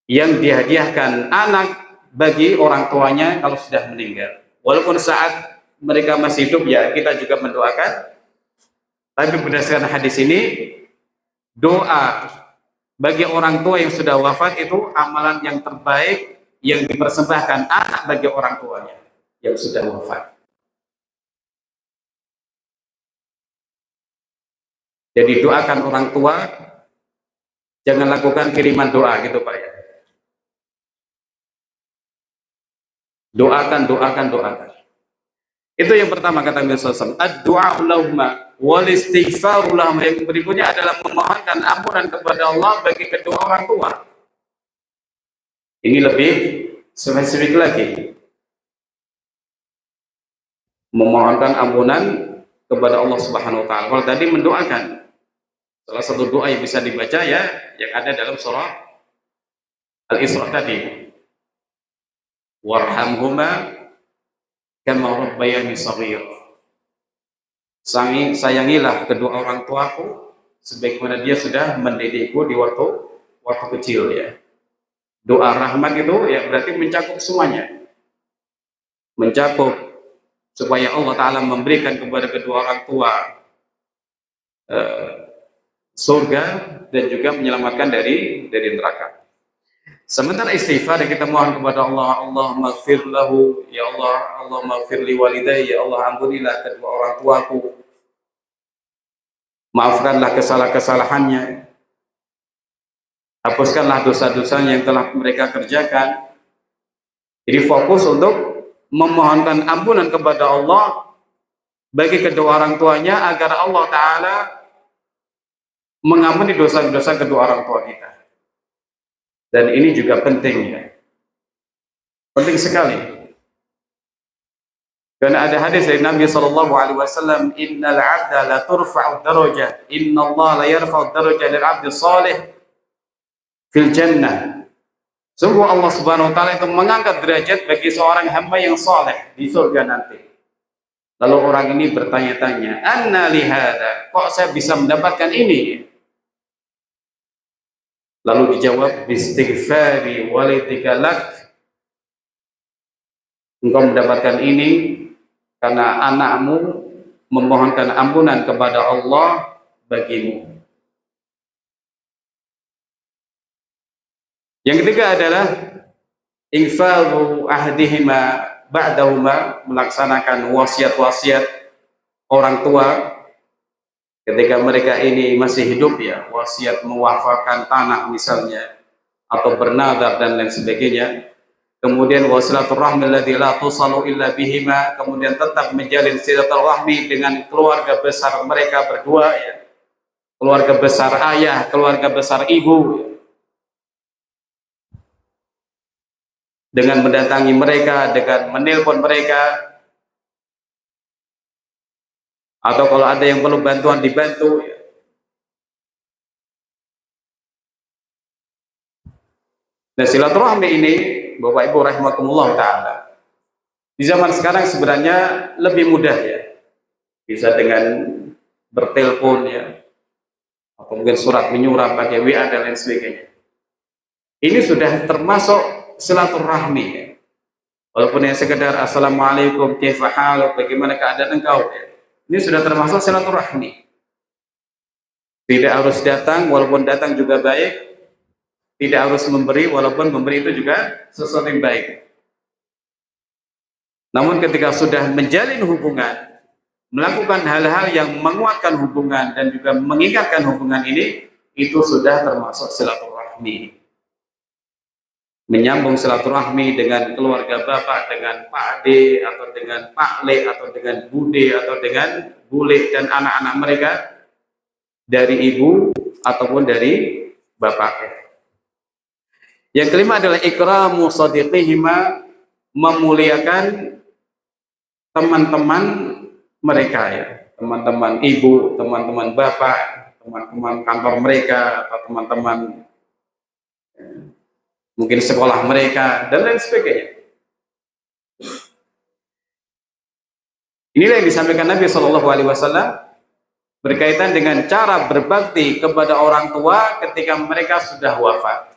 yang dihadiahkan anak bagi orang tuanya kalau sudah meninggal. Walaupun saat mereka masih hidup ya kita juga mendoakan, tapi berdasarkan hadis ini, doa bagi orang tua yang sudah wafat itu amalan yang terbaik yang dipersembahkan anak bagi orang tuanya yang sudah wafat. Jadi doakan orang tua, jangan lakukan kiriman doa gitu Pak ya. Doakan. Itu yang pertama kata Nabi SAW. Ad-du'a lahumma wal istighfar lahum. Yang berikutnya adalah memohonkan ampunan kepada Allah bagi kedua orang tua. Ini lebih spesifik lagi. Memohonkan ampunan kepada Allah Subhanahu wa taala. Kalau tadi mendoakan, salah satu doa yang bisa dibaca ya yang ada dalam surah Al-Isra tadi. Warhamhuma kama rabbayani shaghira. Sayangilah kedua orang tuaku sebagaimana dia sudah mendidikku di waktu kecil ya. Doa rahmat itu ya berarti mencakup semuanya. Mencakup supaya Allah Ta'ala memberikan kepada kedua orang tua surga dan juga menyelamatkan dari neraka. Sementara istighfar yang kita mohon kepada Allah, Allah maghfir lahu, ya Allah maghfir li walidayya, ya Allah ampunilah kedua orang tuaku, maafkanlah kesalahannya, hapuskanlah dosa-dosanya yang telah mereka kerjakan. Jadi fokus untuk memohonkan ampunan kepada Allah bagi kedua orang tuanya agar Allah Ta'ala mengampuni dosa-dosa kedua orang tua kita. Dan ini juga penting ya. Penting sekali. Karena ada hadis dari Nabi SAW, innal 'abda la turfa'u darajah, innallaha la yarfa'u darajah lil 'abdi shalih fil jannah. Sungguh Allah Subhanahu wa taala itu mengangkat derajat bagi seorang hamba yang saleh di surga nanti. Lalu orang ini bertanya-tanya, anna li hadza? Kok saya bisa mendapatkan ini? Lalu dijawab, bistighfari walidika lak. Engkau mendapatkan ini karena anakmu memohonkan ampunan kepada Allah bagimu. Yang ketiga adalah infadhu ahdihima ba'dahuma, melaksanakan wasiat-wasiat orang tua ketika mereka ini masih hidup ya, wasiat mewakafkan tanah misalnya atau bernadar dan lain sebagainya. Kemudian wasilaturrahmi alladzi la tusalu illa bihima, kemudian tetap menjalin silaturahmi dengan keluarga besar mereka berdua ya. Keluarga besar ayah, keluarga besar ibu. Dengan mendatangi mereka, dengan menelpon mereka, atau kalau ada yang perlu bantuan dibantu ya. Nah, silaturahmi ini Bapak Ibu rahimakumullah taala, di zaman sekarang sebenarnya lebih mudah ya. Bisa dengan bertelepon ya, atau mungkin surat menyurat pakai WA dan lain sebagainya. Ini sudah termasuk silaturahmi ya. Walaupun yang sekedar assalamualaikum, kaifa haluk, bagaimana keadaan engkau ya. Ini sudah termasuk silaturahmi. Tidak harus datang, walaupun datang juga baik. Tidak harus memberi, walaupun memberi itu juga sesuatu yang baik. Namun ketika sudah menjalin hubungan, melakukan hal-hal yang menguatkan hubungan dan juga mengingatkan hubungan ini, itu sudah termasuk silaturahmi. Menyambung silaturahmi dengan keluarga bapak, dengan Pak Ade, atau dengan Pak Le, atau dengan Bude, atau dengan Bule dan anak-anak mereka, dari ibu ataupun dari bapak. Yang kelima adalah ikramu shadiqihima, memuliakan teman-teman mereka ya, teman-teman ibu, teman-teman bapak, teman-teman kantor mereka, atau teman-teman mungkin sekolah mereka dan lain sebagainya. Inilah yang disampaikan Nabi Shallallahu Alaihi Wasallam berkaitan dengan cara berbakti kepada orang tua ketika mereka sudah wafat.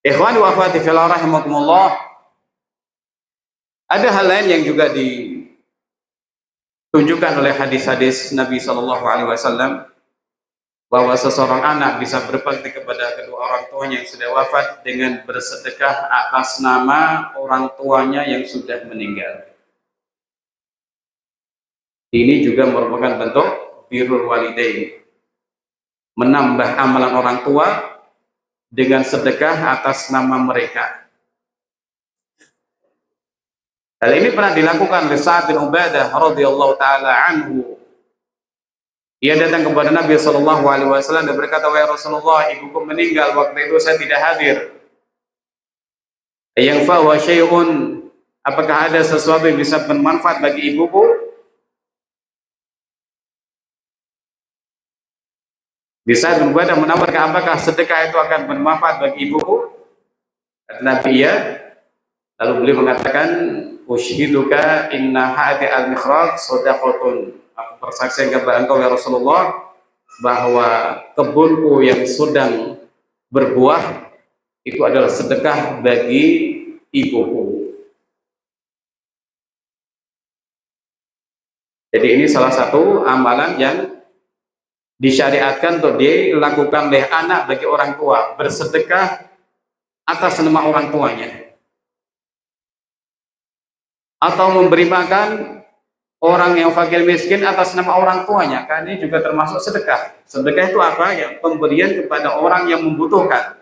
Ikhwan wa akhwati fillah rahimakumullah, ada hal lain yang juga ditunjukkan oleh hadis-hadis Nabi Shallallahu Alaihi Wasallam, bahwa seseorang anak bisa berbakti kepada kedua orang tuanya yang sudah wafat dengan bersedekah atas nama orang tuanya yang sudah meninggal. Ini juga merupakan bentuk birrul walidain, menambah amalan orang tua dengan sedekah atas nama mereka. Hal ini pernah dilakukan oleh Sa'ad bin Ubadah radhiyallahu taala anhu. Ia datang kepada Nabi Shallallahu Alaihi Wasallam dan berkata, wahai Rasulullah, ibuku meninggal, waktu itu saya tidak hadir. Yang fawa syai'un, apakah ada sesuatu yang bisa bermanfaat bagi ibuku? Bisa Ubadah menawarkan, apakah sedekah itu akan bermanfaat bagi ibuku? Kata Nabi, iya. Lalu beliau mengatakan, ushiduka inna hadi al-mikhraj shadaqatun. Aku bersaksi kepada engkau ya Rasulullah, bahwa kebunku yang sedang berbuah itu adalah sedekah bagi ibuku. Jadi ini salah satu amalan yang disyariatkan untuk dilakukan oleh anak bagi orang tua, bersedekah atas nama orang tuanya, atau memberi makan orang yang fakir miskin atas nama orang tuanya, karena ini juga termasuk sedekah. Sedekah itu apa? Ya, pemberian kepada orang yang membutuhkan.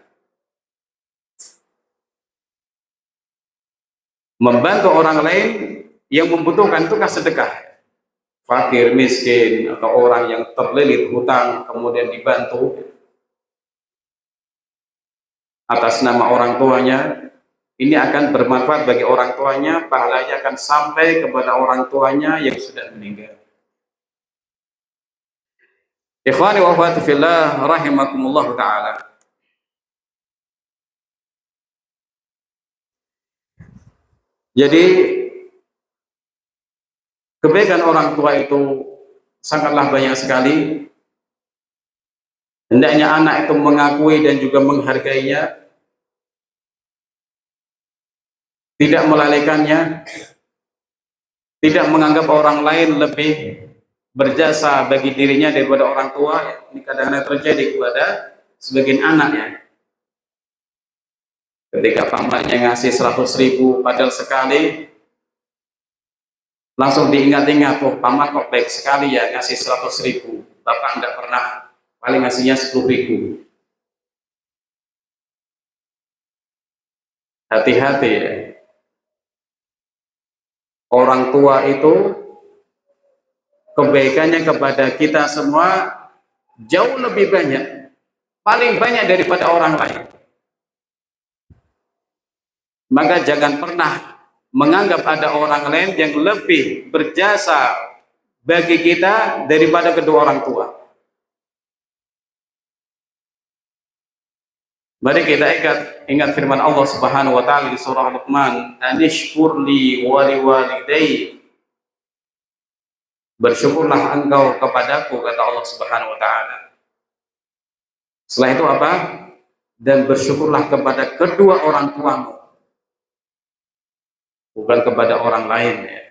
Membantu orang lain yang membutuhkan itu kan sedekah. Fakir miskin atau orang yang terlilit hutang kemudian dibantu atas nama orang tuanya, ini akan bermanfaat bagi orang tuanya, pahalanya akan sampai kepada orang tuanya yang sudah meninggal. Ikhwani wa akhwati fillah rahimakumullah taala. Jadi kebaikan orang tua itu sangatlah banyak sekali. Hendaknya anak itu mengakui dan juga menghargainya, tidak melalaikannya, tidak menganggap orang lain lebih berjasa bagi dirinya daripada orang tua. Ini kadang-kadang terjadi kepada sebagian anak ya. Ketika pamannya ngasih 100.000 padahal sekali, langsung diingat-ingat, oh paman kok baik sekali ya ngasih 100.000, bapak enggak pernah, paling ngasihnya 10.000. Hati-hati ya. Orang tua itu kebaikannya kepada kita semua jauh lebih banyak, paling banyak daripada orang lain. Maka jangan pernah menganggap ada orang lain yang lebih berjasa bagi kita daripada kedua orang tua. Mari kita ingat firman Allah Subhanahu wa taala di surah Luqman, "Anishkurli wa liwalidayk." Bersyukurlah engkau kepadaku, kata Allah Subhanahu wa taala. Setelah itu apa? Dan bersyukurlah kepada kedua orang tuamu. Bukan kepada orang lain ya.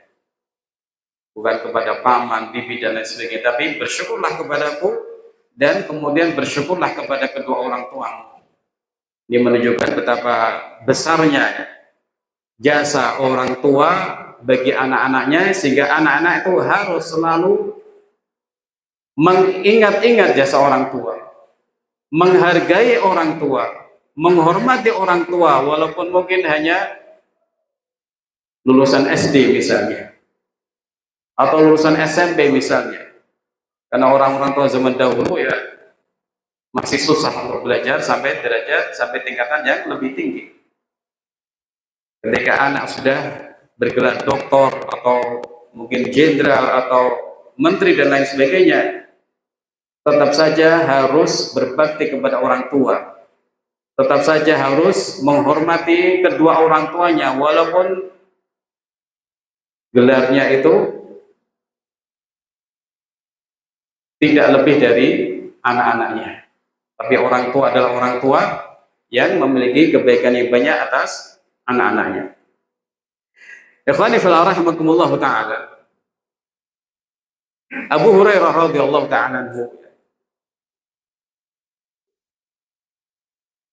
Bukan kepada paman, bibi dan lain sebagainya, tapi bersyukurlah kepadaku dan kemudian bersyukurlah kepada kedua orang tuamu. Ini menunjukkan betapa besarnya jasa orang tua bagi anak-anaknya, sehingga anak-anak itu harus selalu mengingat-ingat jasa orang tua, menghargai orang tua, menghormati orang tua, walaupun mungkin hanya lulusan SD misalnya, atau lulusan SMP misalnya. Karena orang-orang tua zaman dahulu ya masih susah untuk belajar sampai derajat, sampai tingkatan yang lebih tinggi. Ketika anak sudah bergelar doktor atau mungkin jenderal atau menteri dan lain sebagainya, tetap saja harus berbakti kepada orang tua. Tetap saja harus menghormati kedua orang tuanya, walaupun gelarnya itu tidak lebih dari anak-anaknya. Tapi orang tua adalah orang tua yang memiliki kebaikan yang banyak atas anak-anaknya. Ikhwani fillah rahimakumullah ta'ala. Abu Hurairah radhiyallahu ta'ala anhu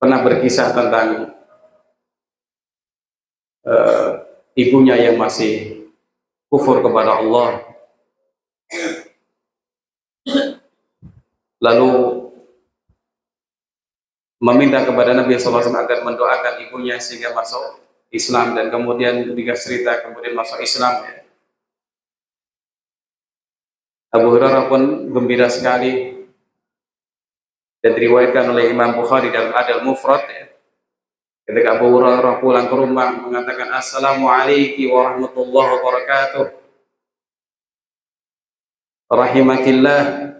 pernah berkisah tentang ibunya yang masih kufur kepada Allah. Lalu meminta kepada Nabi SAW agar mendoakan ibunya sehingga masuk Islam, dan kemudian dikasih cerita kemudian masuk Islam ya. Abu Hurairah pun gembira sekali, dan diriwayatkan oleh Imam Bukhari dalam Adab Mufrad ya. Ketika Abu Hurairah pulang ke rumah mengatakan, "Assalamualaikum warahmatullahi wabarakatuh. Rahimakillah."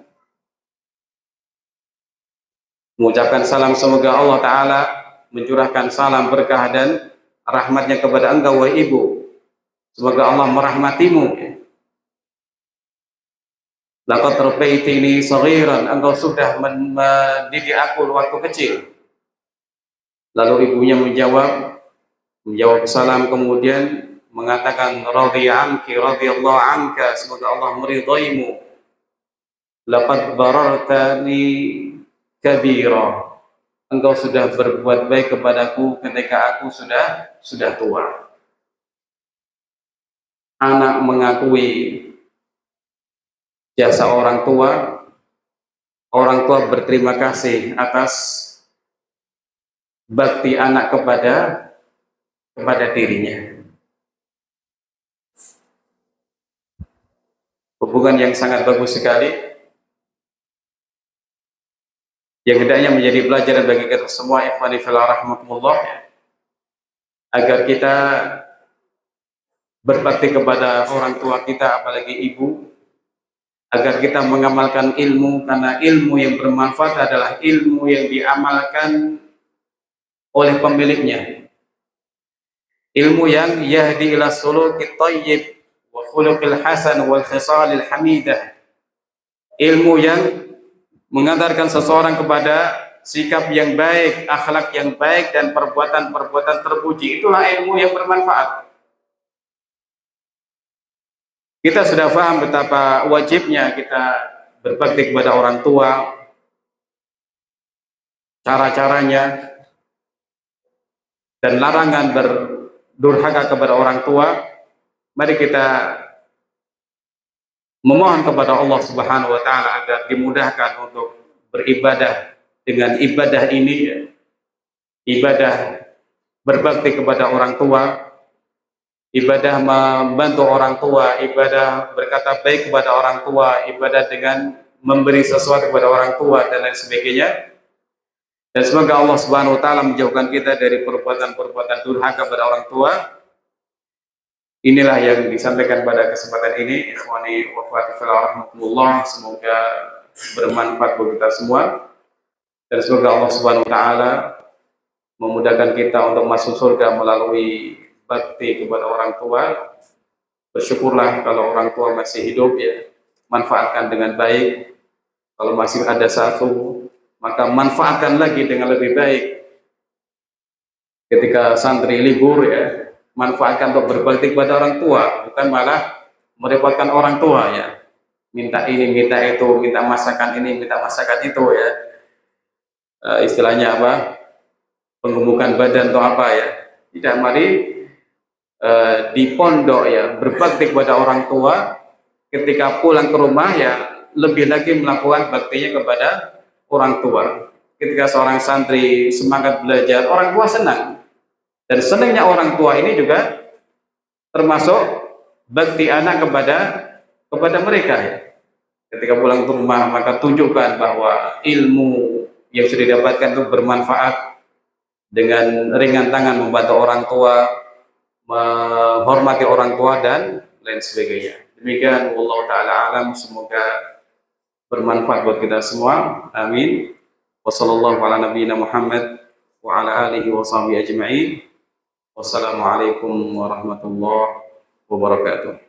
Mengucapkan salam, semoga Allah Ta'ala mencurahkan salam berkah dan rahmatnya kepada engkau wahai ibu. Semoga Allah merahmatimu. Laqad rabbaitini saghiran, engkau sudah mendidik aku waktu kecil. Lalu ibunya menjawab salam, kemudian mengatakan, "Radhiya anki, radhiyallahu anka," semoga Allah meridaimu. "Laqad barartani kabira," engkau sudah berbuat baik kepadaku ketika aku sudah tua. Anak mengakui jasa orang tua berterima kasih atas bakti anak kepada dirinya. Hubungan yang sangat bagus sekali, yang hendaknya menjadi pelajaran bagi kita semua, ikhwani fillah rahimakumullah, agar kita berbakti kepada orang tua kita, apalagi ibu, agar kita mengamalkan ilmu, karena ilmu yang bermanfaat adalah ilmu yang diamalkan oleh pemiliknya. Ilmu yang yahdi ila suluki thayyib wa khuluqil hasan wal khisalil hamidah. Ilmu yang mengantarkan seseorang kepada sikap yang baik, akhlak yang baik, dan perbuatan-perbuatan terpuji. Itulah ilmu yang bermanfaat. Kita sudah paham betapa wajibnya kita berbakti kepada orang tua, cara-caranya, dan larangan berdurhaka kepada orang tua. Mari kita memohon kepada Allah Subhanahu wa taala agar dimudahkan untuk beribadah dengan ibadah ini, ibadah berbakti kepada orang tua, ibadah membantu orang tua, ibadah berkata baik kepada orang tua, ibadah dengan memberi sesuatu kepada orang tua dan lain sebagainya. Dan semoga Allah Subhanahu wa taala menjauhkan kita dari perbuatan-perbuatan durhaka kepada orang tua. Inilah yang disampaikan pada kesempatan ini, ikhwani wa akhwati fillah rahimakumullah. Semoga bermanfaat bagi kita semua, dan semoga Allah Subhanahu wa taala memudahkan kita untuk masuk surga melalui bakti kepada orang tua. Bersyukurlah kalau orang tua masih hidup ya, manfaatkan dengan baik. Kalau masih ada satu, maka manfaatkan lagi dengan lebih baik. Ketika santri libur ya, manfaatkan untuk berbakti kepada orang tua, bukan malah merepotkan orang tua ya. Minta ini, minta itu, minta masakan ini, minta masakan itu ya. Istilahnya apa? Penggemukan badan atau apa ya. Tidak, mari di pondok ya, berbakti kepada orang tua. Ketika pulang ke rumah ya, lebih lagi melakukan baktinya kepada orang tua. Ketika seorang santri semangat belajar, orang tua senang. Dan senangnya orang tua ini juga termasuk bakti anak kepada mereka ya. Ketika pulang ke rumah, maka tunjukkan bahwa ilmu yang sudah didapatkan itu bermanfaat, dengan ringan tangan membantu orang tua, menghormati orang tua, dan lain sebagainya. Demikian, wallahu ta'ala alam, semoga bermanfaat buat kita semua. Amin. Wassallallahu ala nabiyyina Muhammad wa ala alihi wa sahbihi ajma'in. Wassalamualaikum warahmatullahi wabarakatuh.